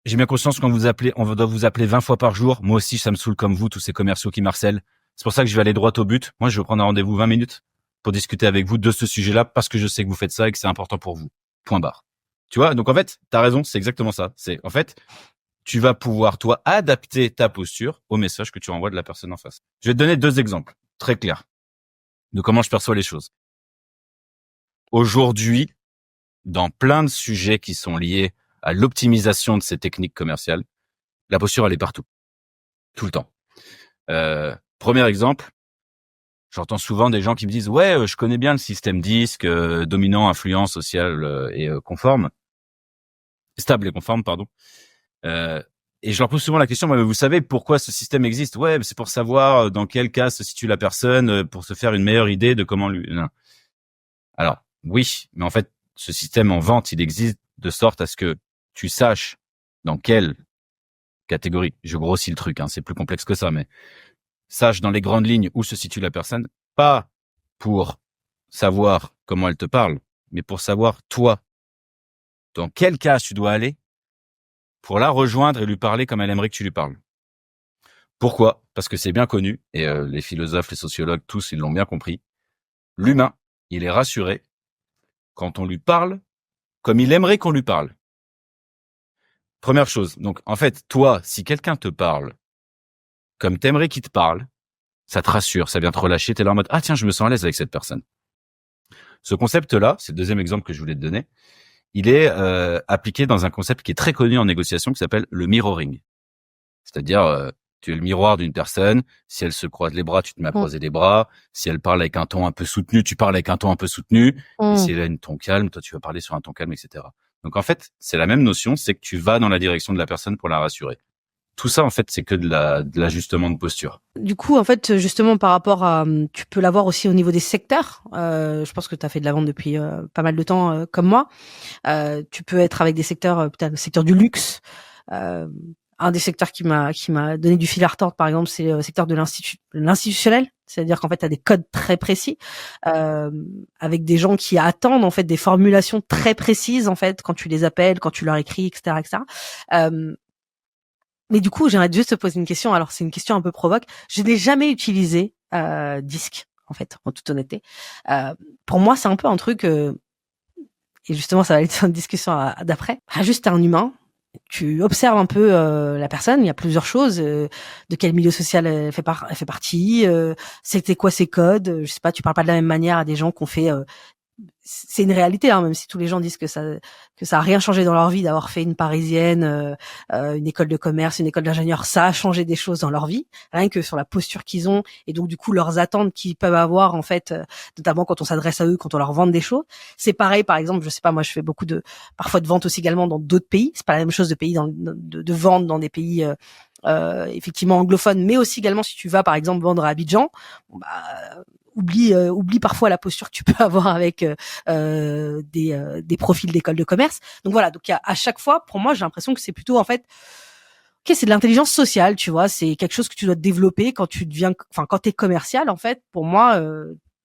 J'ai bien conscience qu'on on doit vous appeler 20 fois par jour. Moi aussi, ça me saoule comme vous, tous ces commerciaux qui marcellent. C'est pour ça que je vais aller droit au but. Moi, je vais prendre un rendez-vous 20 minutes pour discuter avec vous de ce sujet-là parce que je sais que vous faites ça et que c'est important pour vous. Point barre. Tu vois? Donc, en fait, t'as raison. C'est exactement ça. En fait, tu vas pouvoir, toi, adapter ta posture au message que tu envoies de la personne en face. Je vais te donner 2 exemples très clairs de comment je perçois les choses. Aujourd'hui, dans plein de sujets qui sont liés à l'optimisation de ces techniques commerciales, la posture, elle est partout. Tout le temps. Premier exemple, j'entends souvent des gens qui me disent « Ouais, je connais bien le système DISC, dominant, influent, social et conforme. Stable et conforme, pardon. » Et je leur pose souvent la question « Mais vous savez pourquoi ce système existe ?»« Ouais, c'est pour savoir dans quel cas se situe la personne, pour se faire une meilleure idée de comment lui... » Non. Alors, oui, mais en fait, ce système en vente, il existe de sorte à ce que tu saches dans quelle catégorie, je grossis le truc, c'est plus complexe que ça, mais sache dans les grandes lignes où se situe la personne, pas pour savoir comment elle te parle, mais pour savoir, toi, dans quel cas tu dois aller pour la rejoindre et lui parler comme elle aimerait que tu lui parles. Pourquoi? Parce que c'est bien connu, et les philosophes, les sociologues, tous, ils l'ont bien compris. L'humain, il est rassuré quand on lui parle comme il aimerait qu'on lui parle. Première chose. Donc, en fait, toi, si quelqu'un te parle comme t'aimerais qu'il te parle, ça te rassure, ça vient te relâcher, t'es là en mode « Ah tiens, je me sens à l'aise avec cette personne ». Ce concept-là, c'est le deuxième exemple que je voulais te donner, il est appliqué dans un concept qui est très connu en négociation qui s'appelle le mirroring. C'est-à-dire, tu es le miroir d'une personne, si elle se croise les bras, tu te mets à croiser les bras, si elle parle avec un ton un peu soutenu, tu parles avec un ton un peu soutenu, et si elle a un ton calme, toi tu vas parler sur un ton calme, etc. Donc en fait, c'est la même notion, c'est que tu vas dans la direction de la personne pour la rassurer. Tout ça, en fait, c'est que de l'ajustement de posture. Du coup, en fait, justement, par rapport à, tu peux l'avoir aussi au niveau des secteurs. Je pense que tu as fait de la vente depuis pas mal de temps, comme moi. Tu peux être avec des secteurs, peut-être le secteur du luxe. Un des secteurs qui m'a donné du fil à retordre, par exemple, c'est le secteur de l'institutionnel. C'est-à-dire qu'en fait, tu as des codes très précis, avec des gens qui attendent en fait des formulations très précises en fait quand tu les appelles, quand tu leur écris, etc., etc. Mais du coup, j'aimerais juste te poser une question. Alors, c'est une question un peu provoque. Je n'ai jamais utilisé Disque, en fait, en toute honnêteté. Pour moi, c'est un peu un truc... et justement, ça va être une discussion d'après. Juste, t'es un humain. Tu observes un peu la personne. Il y a plusieurs choses. De quel milieu social elle fait partie. C'était quoi ses codes. Je sais pas, tu parles pas de la même manière à des gens qu'on fait... c'est une réalité, même si tous les gens disent que ça a rien changé dans leur vie d'avoir fait une parisienne, une école de commerce, une école d'ingénieur, ça a changé des choses dans leur vie, rien que sur la posture qu'ils ont et donc du coup leurs attentes qu'ils peuvent avoir en fait, notamment quand on s'adresse à eux, quand on leur vend des choses. C'est pareil, par exemple, je sais pas, moi je fais parfois de ventes aussi également dans d'autres pays. C'est pas la même chose de vendre dans des pays effectivement anglophone, mais aussi également si tu vas par exemple vendre à Abidjan, bon, bah, oublie parfois la posture que tu peux avoir avec des profils d'école de commerce. Donc voilà, donc à chaque fois, pour moi, j'ai l'impression que c'est plutôt en fait, ok, c'est de l'intelligence sociale, tu vois, c'est quelque chose que tu dois développer quand quand t'es commercial, en fait. Pour moi,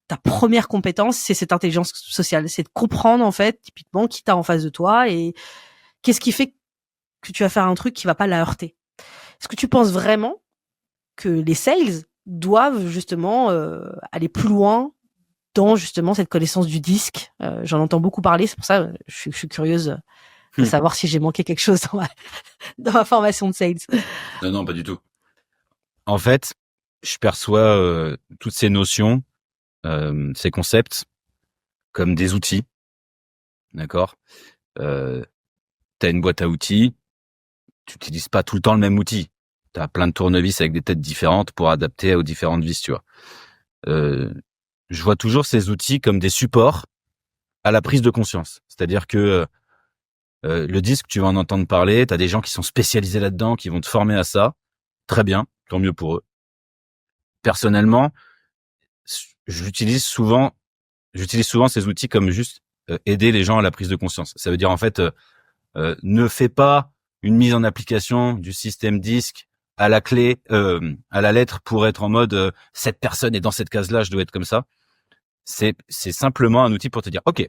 ta première compétence, c'est cette intelligence sociale, c'est de comprendre en fait typiquement qui t'as en face de toi et qu'est-ce qui fait que tu vas faire un truc qui va pas la heurter. Est-ce que tu penses vraiment que les sales doivent justement aller plus loin dans justement cette connaissance du disque? J'en entends beaucoup parler, c'est pour ça je suis curieuse de savoir si j'ai manqué quelque chose dans ma formation de sales. Non, pas du tout. En fait, je perçois toutes ces notions, ces concepts comme des outils, d'accord. T'as une boîte à outils, tu n'utilises pas tout le temps le même outil. T'as plein de tournevis avec des têtes différentes pour adapter aux différentes vis, tu vois. Je vois toujours ces outils comme des supports à la prise de conscience. C'est-à-dire que le disque, tu vas en entendre parler, t'as des gens qui sont spécialisés là-dedans, qui vont te former à ça. Très bien, tant mieux pour eux. Personnellement, j'utilise souvent ces outils comme juste aider les gens à la prise de conscience. Ça veut dire en fait, ne fais pas une mise en application du système disque à la clé, à la lettre pour être en mode cette personne est dans cette case-là, je dois être comme ça. C'est simplement un outil pour te dire ok,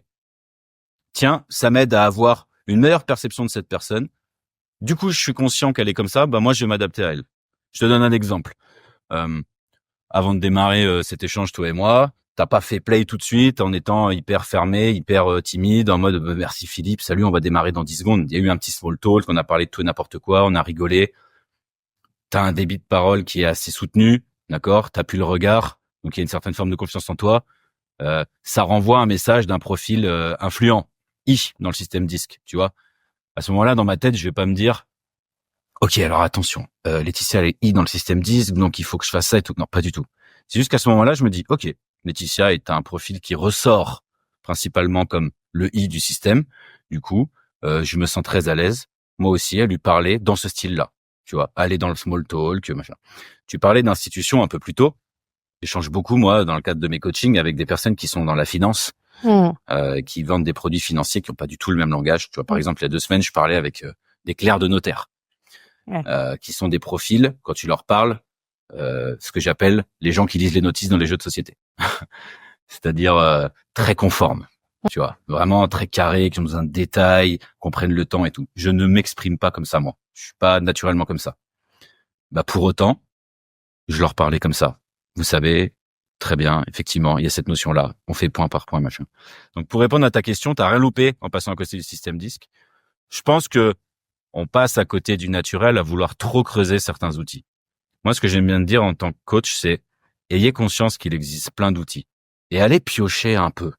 tiens, ça m'aide à avoir une meilleure perception de cette personne. Du coup, je suis conscient qu'elle est comme ça, bah moi je vais m'adapter à elle. Je te donne un exemple. Avant de démarrer cet échange, toi et moi, t'as pas fait play tout de suite en étant hyper fermé, hyper timide, en mode merci Philippe, salut, on va démarrer dans 10 secondes. Il y a eu un petit small talk, on a parlé de tout et n'importe quoi, on a rigolé. T'as un débit de parole qui est assez soutenu, d'accord? T'as plus le regard, donc il y a une certaine forme de confiance en toi. Ça renvoie un message d'un profil influent, dans le système disque, tu vois. À ce moment-là, dans ma tête, je vais pas me dire ok, alors attention, Laetitia elle est I dans le système disque, donc il faut que je fasse ça et tout. Non, pas du tout. C'est juste qu'à ce moment-là, je me dis, ok, Laetitia est un profil qui ressort principalement comme le I du système. Du coup, je me sens très à l'aise, moi aussi, à lui parler dans ce style-là. Tu vois, aller dans le small talk, machin. Tu parlais d'institutions un peu plus tôt. J'échange beaucoup, moi, dans le cadre de mes coachings, avec des personnes qui sont dans la finance, qui vendent des produits financiers qui n'ont pas du tout le même langage. Tu vois, par exemple, il y a 2 semaines, je parlais avec des clercs de notaire. Qui sont des profils, quand tu leur parles, ce que j'appelle les gens qui lisent les notices dans les jeux de société. C'est-à-dire très conformes, tu vois, vraiment très carrés, qui ont besoin de détails, qu'on prenne le temps et tout. Je ne m'exprime pas comme ça, moi. Je suis pas naturellement comme ça. Bah pour autant, je leur parlais comme ça. Vous savez, très bien, effectivement, il y a cette notion-là. On fait point par point, machin. Donc pour répondre à ta question, t'as rien loupé en passant à côté du système disque. Je pense que on passe à côté du naturel à vouloir trop creuser certains outils. Moi, ce que j'aime bien dire en tant que coach, c'est ayez conscience qu'il existe plein d'outils et allez piocher un peu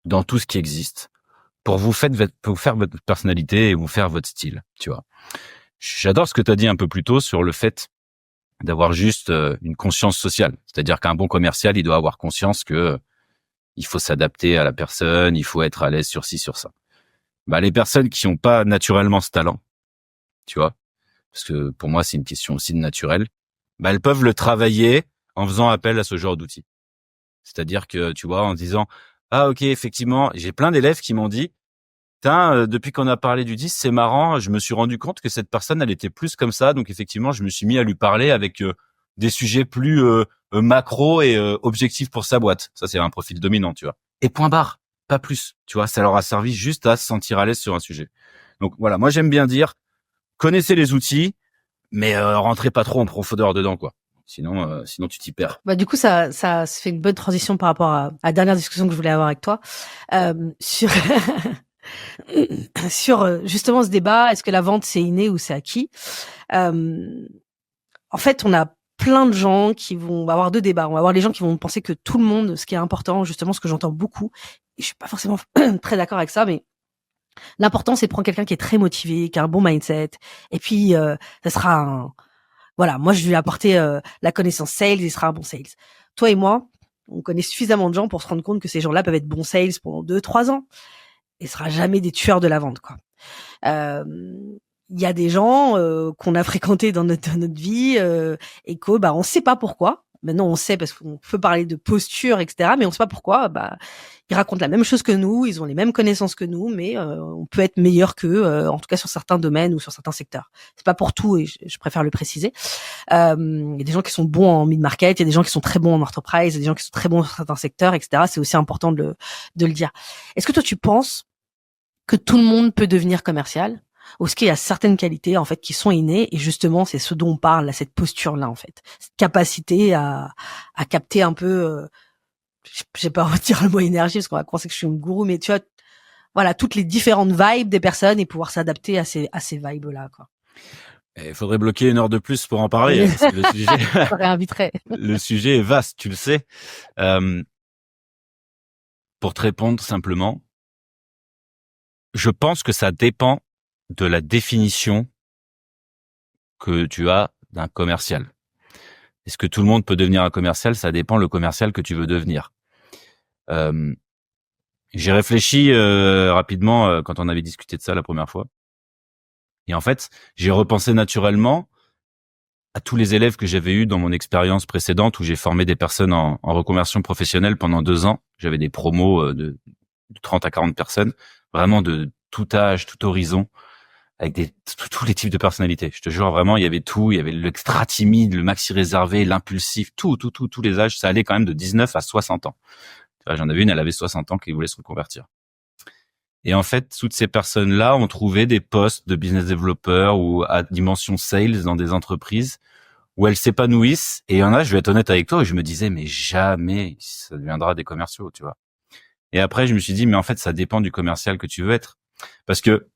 dans tout ce qui existe pour pour faire votre personnalité et vous faire votre style, tu vois. J'adore ce que tu as dit un peu plus tôt sur le fait d'avoir juste une conscience sociale. C'est-à-dire qu'un bon commercial, il doit avoir conscience que il faut s'adapter à la personne, il faut être à l'aise sur ci, sur ça. Bah, les personnes qui n'ont pas naturellement ce talent, tu vois, parce que pour moi, c'est une question aussi de naturel, bah, elles peuvent le travailler en faisant appel à ce genre d'outils. C'est-à-dire que, tu vois, en disant, ah, ok, effectivement, j'ai plein d'élèves qui m'ont dit, depuis qu'on a parlé du 10, c'est marrant, je me suis rendu compte que cette personne, elle était plus comme ça, donc effectivement, je me suis mis à lui parler avec des sujets plus macro et objectifs pour sa boîte. Ça, c'est un profil dominant, tu vois. Et point barre, pas plus, tu vois, ça leur a servi juste à se sentir à l'aise sur un sujet. Donc voilà, moi j'aime bien dire, connaissez les outils, mais rentrez pas trop en profondeur dedans, quoi. Sinon tu t'y perds. Bah du coup ça se fait une bonne transition par rapport à la dernière discussion que je voulais avoir avec toi sur sur justement ce débat, est-ce que la vente c'est inné ou c'est acquis? En fait, on a plein de gens qui vont avoir 2 débats. On va avoir les gens qui vont penser que tout le monde, ce qui est important, justement, ce que j'entends beaucoup, et je suis pas forcément très d'accord avec ça, mais l'important c'est de prendre quelqu'un qui est très motivé, qui a un bon mindset, et puis ça sera voilà, moi je vais lui apporter la connaissance sales, il sera un bon sales. Toi et moi, on connaît suffisamment de gens pour se rendre compte que ces gens-là peuvent être bons sales pendant 2-3 ans et ce sera jamais des tueurs de la vente, quoi. il y a des gens qu'on a fréquentés dans notre vie et que on sait pas pourquoi. Maintenant, on sait parce qu'on peut parler de posture, etc. Mais on sait pas pourquoi. Ils racontent la même chose que nous, ils ont les mêmes connaissances que nous, mais on peut être meilleur qu'eux, en tout cas sur certains domaines ou sur certains secteurs. C'est pas pour tout, et je préfère le préciser. Il y a des gens qui sont bons en mid-market, il y a des gens qui sont très bons en enterprise, il y a des gens qui sont très bons sur certains secteurs, etc. C'est aussi important de le dire. Est-ce que toi, tu penses que tout le monde peut devenir commercial? Ou est-ce qu'il y a certaines qualités en fait qui sont innées et justement c'est ce dont on parle, cette posture-là en fait, cette capacité à capter un peu, j'ai pas envie de dire le mot énergie parce qu'on va penser que je suis une gourou, mais tu vois, voilà toutes les différentes vibes des personnes et pouvoir s'adapter à ces vibes-là quoi. Il faudrait bloquer 1 heure de plus pour en parler, parce que le sujet, Je réinviterai. le sujet est vaste, tu le sais. Pour te répondre simplement, je pense que ça dépend de la définition que tu as d'un commercial. Est-ce que tout le monde peut devenir un commercial? Ça dépend le commercial que tu veux devenir. J'ai réfléchi rapidement quand on avait discuté de ça la première fois. Et en fait, j'ai repensé naturellement à tous les élèves que j'avais eus dans mon expérience précédente où j'ai formé des personnes en reconversion professionnelle pendant 2 ans. J'avais des promos de 30 à 40 personnes, vraiment de tout âge, tout horizon, avec tous les types de personnalités. Je te jure, vraiment, il y avait tout. Il y avait l'extra timide, le maxi réservé, l'impulsif, tous les âges. Ça allait quand même de 19 à 60 ans. J'en avais une, elle avait 60 ans qui voulait se reconvertir. Et en fait, toutes ces personnes-là ont trouvé des postes de business developer ou à dimension sales dans des entreprises où elles s'épanouissent. Et il y en a, je vais être honnête avec toi, et je me disais, mais jamais ça deviendra des commerciaux, tu vois. Et après, je me suis dit, mais en fait, ça dépend du commercial que tu veux être. Parce que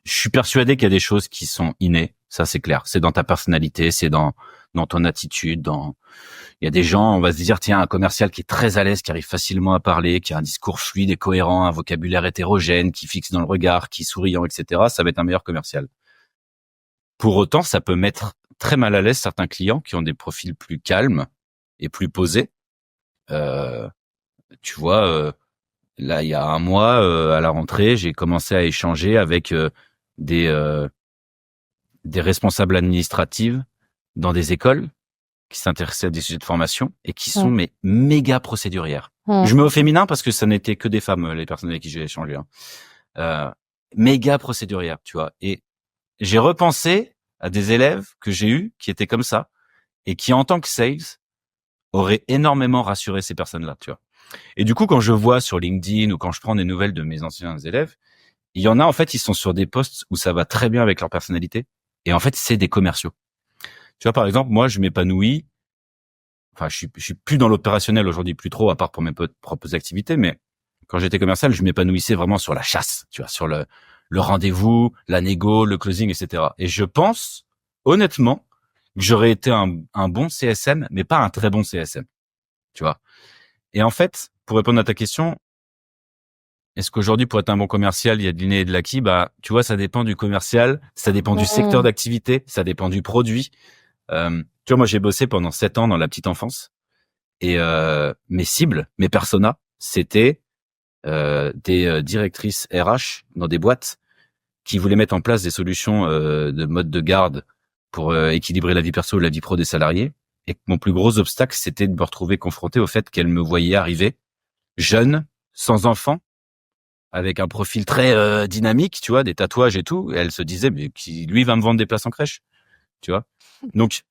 je suis persuadé qu'il y a des choses qui sont innées. Ça, c'est clair. C'est dans ta personnalité, c'est dans ton attitude, il y a des gens, on va se dire, tiens, un commercial qui est très à l'aise, qui arrive facilement à parler, qui a un discours fluide et cohérent, un vocabulaire hétérogène, qui fixe dans le regard, qui est souriant, etc. Ça va être un meilleur commercial. Pour autant, ça peut mettre très mal à l'aise certains clients qui ont des profils plus calmes et plus posés. Tu vois, là, il y a un mois, à la rentrée, j'ai commencé à échanger avec des responsables administratifs dans des écoles qui s'intéressaient à des sujets de formation et qui sont mais méga procédurières. Je mets au féminin parce que ça n'était que des femmes, les personnes avec qui j'ai échangé. Méga procédurières, tu vois. Et j'ai repensé à des élèves que j'ai eus qui étaient comme ça et qui, en tant que sales, auraient énormément rassuré ces personnes-là, tu vois. Et du coup, quand je vois sur LinkedIn ou quand je prends des nouvelles de mes anciens élèves, il y en a, en fait, ils sont sur des postes où ça va très bien avec leur personnalité. Et en fait, c'est des commerciaux. Tu vois, par exemple, moi, je m'épanouis. Enfin, je suis plus dans l'opérationnel aujourd'hui, plus trop, à part pour mes propres activités. Mais quand j'étais commercial, je m'épanouissais vraiment sur la chasse, tu vois, sur le rendez-vous, la négo, le closing, etc. Et je pense, honnêtement, que j'aurais été un bon CSM, mais pas un très bon CSM. Tu vois. Et en fait, pour répondre à ta question, est-ce qu'aujourd'hui, pour être un bon commercial, il y a de l'inné et de l'acquis? Tu vois, ça dépend du commercial, ça dépend du secteur d'activité, ça dépend du produit. Tu vois, moi, j'ai bossé pendant 7 ans dans la petite enfance et mes cibles, mes personas, c'était des directrices RH dans des boîtes qui voulaient mettre en place des solutions de mode de garde pour équilibrer la vie perso et la vie pro des salariés. Et mon plus gros obstacle, c'était de me retrouver confronté au fait qu'elles me voyaient arriver jeune, sans enfant, avec un profil très dynamique, tu vois, des tatouages et tout. Et elles se disaient, mais qui lui va me vendre des places en crèche, tu vois. Donc,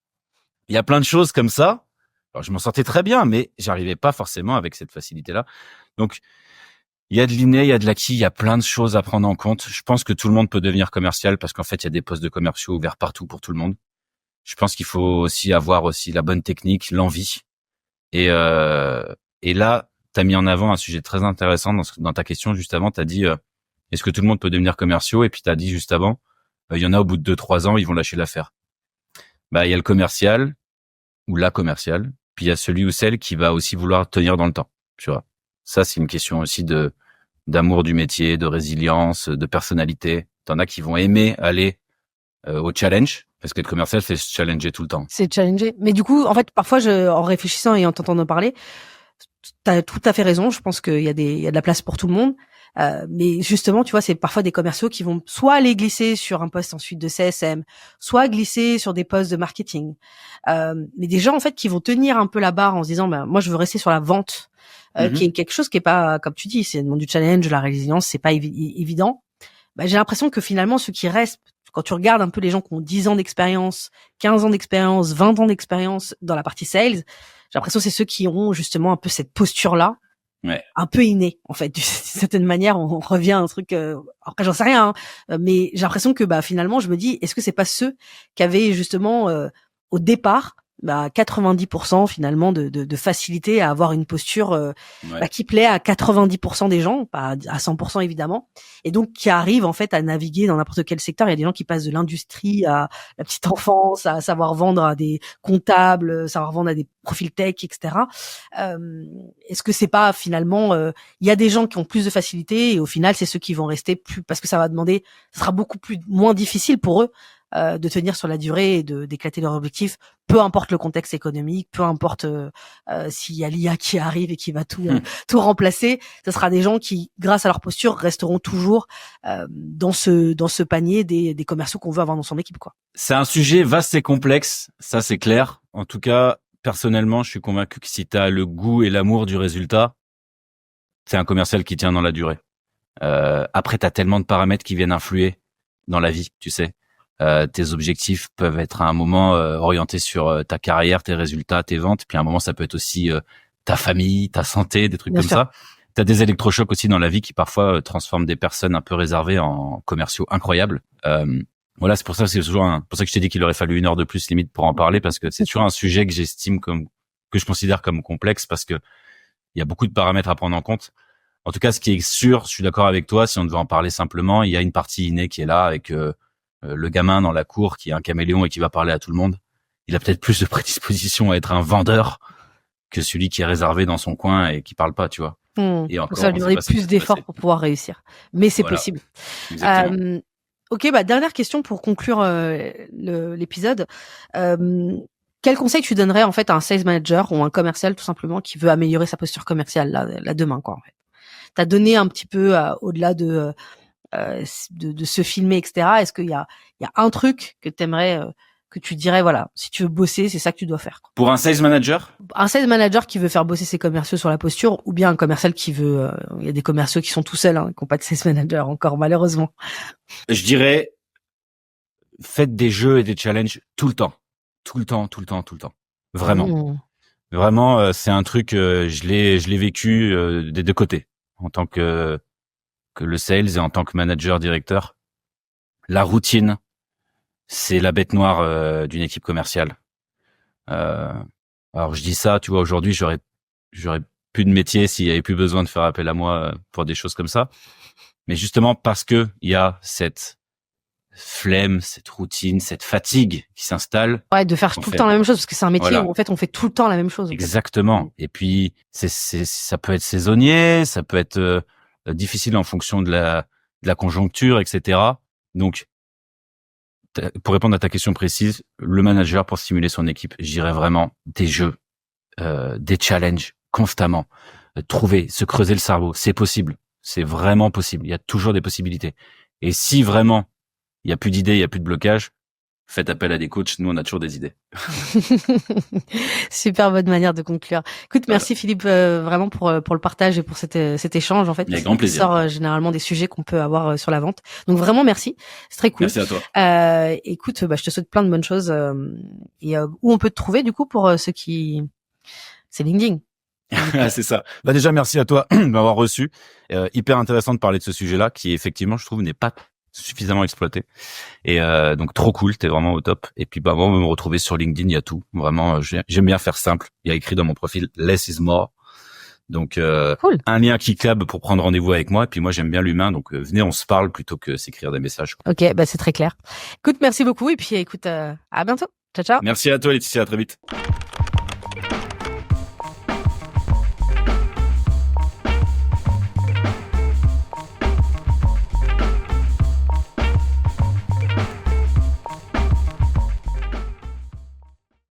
il y a plein de choses comme ça. Alors, je m'en sortais très bien, mais j'arrivais pas forcément avec cette facilité-là. Donc, il y a de l'inné, il y a de l'acquis, il y a plein de choses à prendre en compte. Je pense que tout le monde peut devenir commercial parce qu'en fait, il y a des postes de commerciaux ouverts partout pour tout le monde. Je pense qu'il faut aussi avoir aussi la bonne technique, l'envie. Et là, tu as mis en avant un sujet très intéressant dans ta question juste avant. Tu as dit, est-ce que tout le monde peut devenir commerciaux? Et puis tu as dit juste avant, il y en a au bout de 2-3 ans, ils vont lâcher l'affaire. Il y a le commercial ou la commerciale, puis il y a celui ou celle qui va aussi vouloir tenir dans le temps, tu vois. Ça, c'est une question aussi d'amour du métier, de résilience, de personnalité. T'en as qui vont aimer aller au challenge, parce que le commercial, c'est se challenger tout le temps. C'est challenger. Mais du coup, en fait, parfois, en réfléchissant et en t'entendant parler, t'as tout à fait raison. Je pense qu'il y a de la place pour tout le monde. Mais justement, tu vois, c'est parfois des commerciaux qui vont soit aller glisser sur un poste ensuite de CSM, soit glisser sur des postes de marketing. Mais des gens, en fait, qui vont tenir un peu la barre en se disant, moi, je veux rester sur la vente, qui est quelque chose qui est pas, comme tu dis, c'est le monde du challenge, de la résilience, c'est pas évident. J'ai l'impression que finalement, ceux qui restent, quand tu regardes un peu les gens qui ont 10 ans d'expérience, 15 ans d'expérience, 20 ans d'expérience dans la partie sales, j'ai l'impression que c'est ceux qui ont justement un peu cette posture-là, un peu innée, en fait. D'une certaine manière, on revient à un truc, après j'en sais rien, mais j'ai l'impression que finalement, je me dis, est-ce que c'est pas ceux qui avaient justement au départ 90% finalement de facilité à avoir une posture qui plaît à 90% des gens, pas à 100% évidemment, et donc qui arrivent en fait à naviguer dans n'importe quel secteur. Il y a des gens qui passent de l'industrie à la petite enfance, à savoir vendre à des comptables, savoir vendre à des profils tech, etc. Est-ce que c'est pas finalement, il y a des gens qui ont plus de facilité et au final c'est ceux qui vont rester plus, parce que ça sera beaucoup moins difficile pour eux de tenir sur la durée et d'éclater leurs objectifs, peu importe le contexte économique, peu importe s'il y a l'IA qui arrive et qui va tout remplacer. Ce sera des gens qui, grâce à leur posture, resteront toujours dans ce panier des commerciaux qu'on veut avoir dans son équipe, quoi. C'est un sujet vaste et complexe, ça c'est clair. En tout cas, personnellement, je suis convaincu que si tu as le goût et l'amour du résultat, c'est un commercial qui tient dans la durée. Après, tu as tellement de paramètres qui viennent influer dans la vie, tu sais. Tes objectifs peuvent être à un moment orientés sur ta carrière, tes résultats, tes ventes, puis à un moment ça peut être aussi ta famille, ta santé, des trucs comme ça. T'as des électrochocs aussi dans la vie qui parfois transforment des personnes un peu réservées en commerciaux incroyables. Voilà, c'est pour ça que pour ça que je t'ai dit qu'il aurait fallu 1 heure de plus limite pour en parler, parce que c'est toujours un sujet que que je considère comme complexe, parce que il y a beaucoup de paramètres à prendre en compte. En tout cas, ce qui est sûr, je suis d'accord avec toi, si on devait en parler simplement, il y a une partie innée qui est là avec le gamin dans la cour qui est un caméléon et qui va parler à tout le monde. Il a peut-être plus de prédisposition à être un vendeur que celui qui est réservé dans son coin et qui parle pas, tu vois. Et encore, ça va lui demander plus d'efforts pour pouvoir réussir. Mais c'est possible. Ok, dernière question pour conclure l'épisode. Quel conseil tu donnerais en fait à un sales manager ou un commercial tout simplement qui veut améliorer sa posture commerciale là demain, quoi, en fait. T'as donné un petit peu au-delà de se filmer, etc. Est-ce qu'il y a un truc que t'aimerais, que tu dirais, voilà, si tu veux bosser, c'est ça que tu dois faire, quoi. Pour un sales manager? Un sales manager qui veut faire bosser ses commerciaux sur la posture, ou bien un commercial qui veut, il y a des commerciaux qui sont tout seuls, qui n'ont pas de sales manager encore, malheureusement. Je dirais, faites des jeux et des challenges tout le temps. Tout le temps. Vraiment. Vraiment, c'est un truc, je l'ai vécu des deux côtés. En tant que le sales et en tant que manager, directeur. La routine, c'est la bête noire d'une équipe commerciale. Alors je dis ça, tu vois, aujourd'hui, j'aurais plus de métier s'il y avait plus besoin de faire appel à moi pour des choses comme ça. Mais justement parce que il y a cette flemme, cette routine, cette fatigue qui s'installe. Ouais, de faire tout le temps la même chose, parce que c'est un métier où en fait on fait tout le temps la même chose. Exactement. Et puis ça peut être saisonnier, ça peut être difficile en fonction de la conjoncture, etc. Donc, pour répondre à ta question précise, le manager, pour stimuler son équipe, je dirais vraiment des jeux, des challenges constamment, se creuser le cerveau. C'est possible, c'est vraiment possible. Il y a toujours des possibilités. Et si vraiment il y a plus d'idées, il y a plus de blocage, faites appel à des coachs. Nous, on a toujours des idées. Super bonne manière de conclure. Écoute, merci Philippe vraiment pour le partage et pour cet échange, en fait. Avec grand plaisir. Qui sort généralement des sujets qu'on peut avoir sur la vente. Donc vraiment merci, c'est très cool. Merci à toi. Écoute, je te souhaite plein de bonnes choses. Et où on peut te trouver du coup pour ceux qui... C'est LinkedIn. C'est ça. Déjà, merci à toi de m'avoir reçu. Hyper intéressant de parler de ce sujet-là qui, effectivement, je trouve, n'est pas suffisamment exploité. Et donc, trop cool, t'es vraiment au top. Et puis, moi, me retrouver sur LinkedIn, il y a tout. Vraiment, j'aime bien faire simple. Il y a écrit dans mon profil « Less is more ». Donc, cool. Un lien cliquable pour prendre rendez-vous avec moi. Et puis, moi, j'aime bien l'humain. Donc, venez, on se parle plutôt que s'écrire des messages. Ok, c'est très clair. Écoute, merci beaucoup. Et puis, écoute, à bientôt. Ciao, ciao. Merci à toi, Laetitia. À très vite.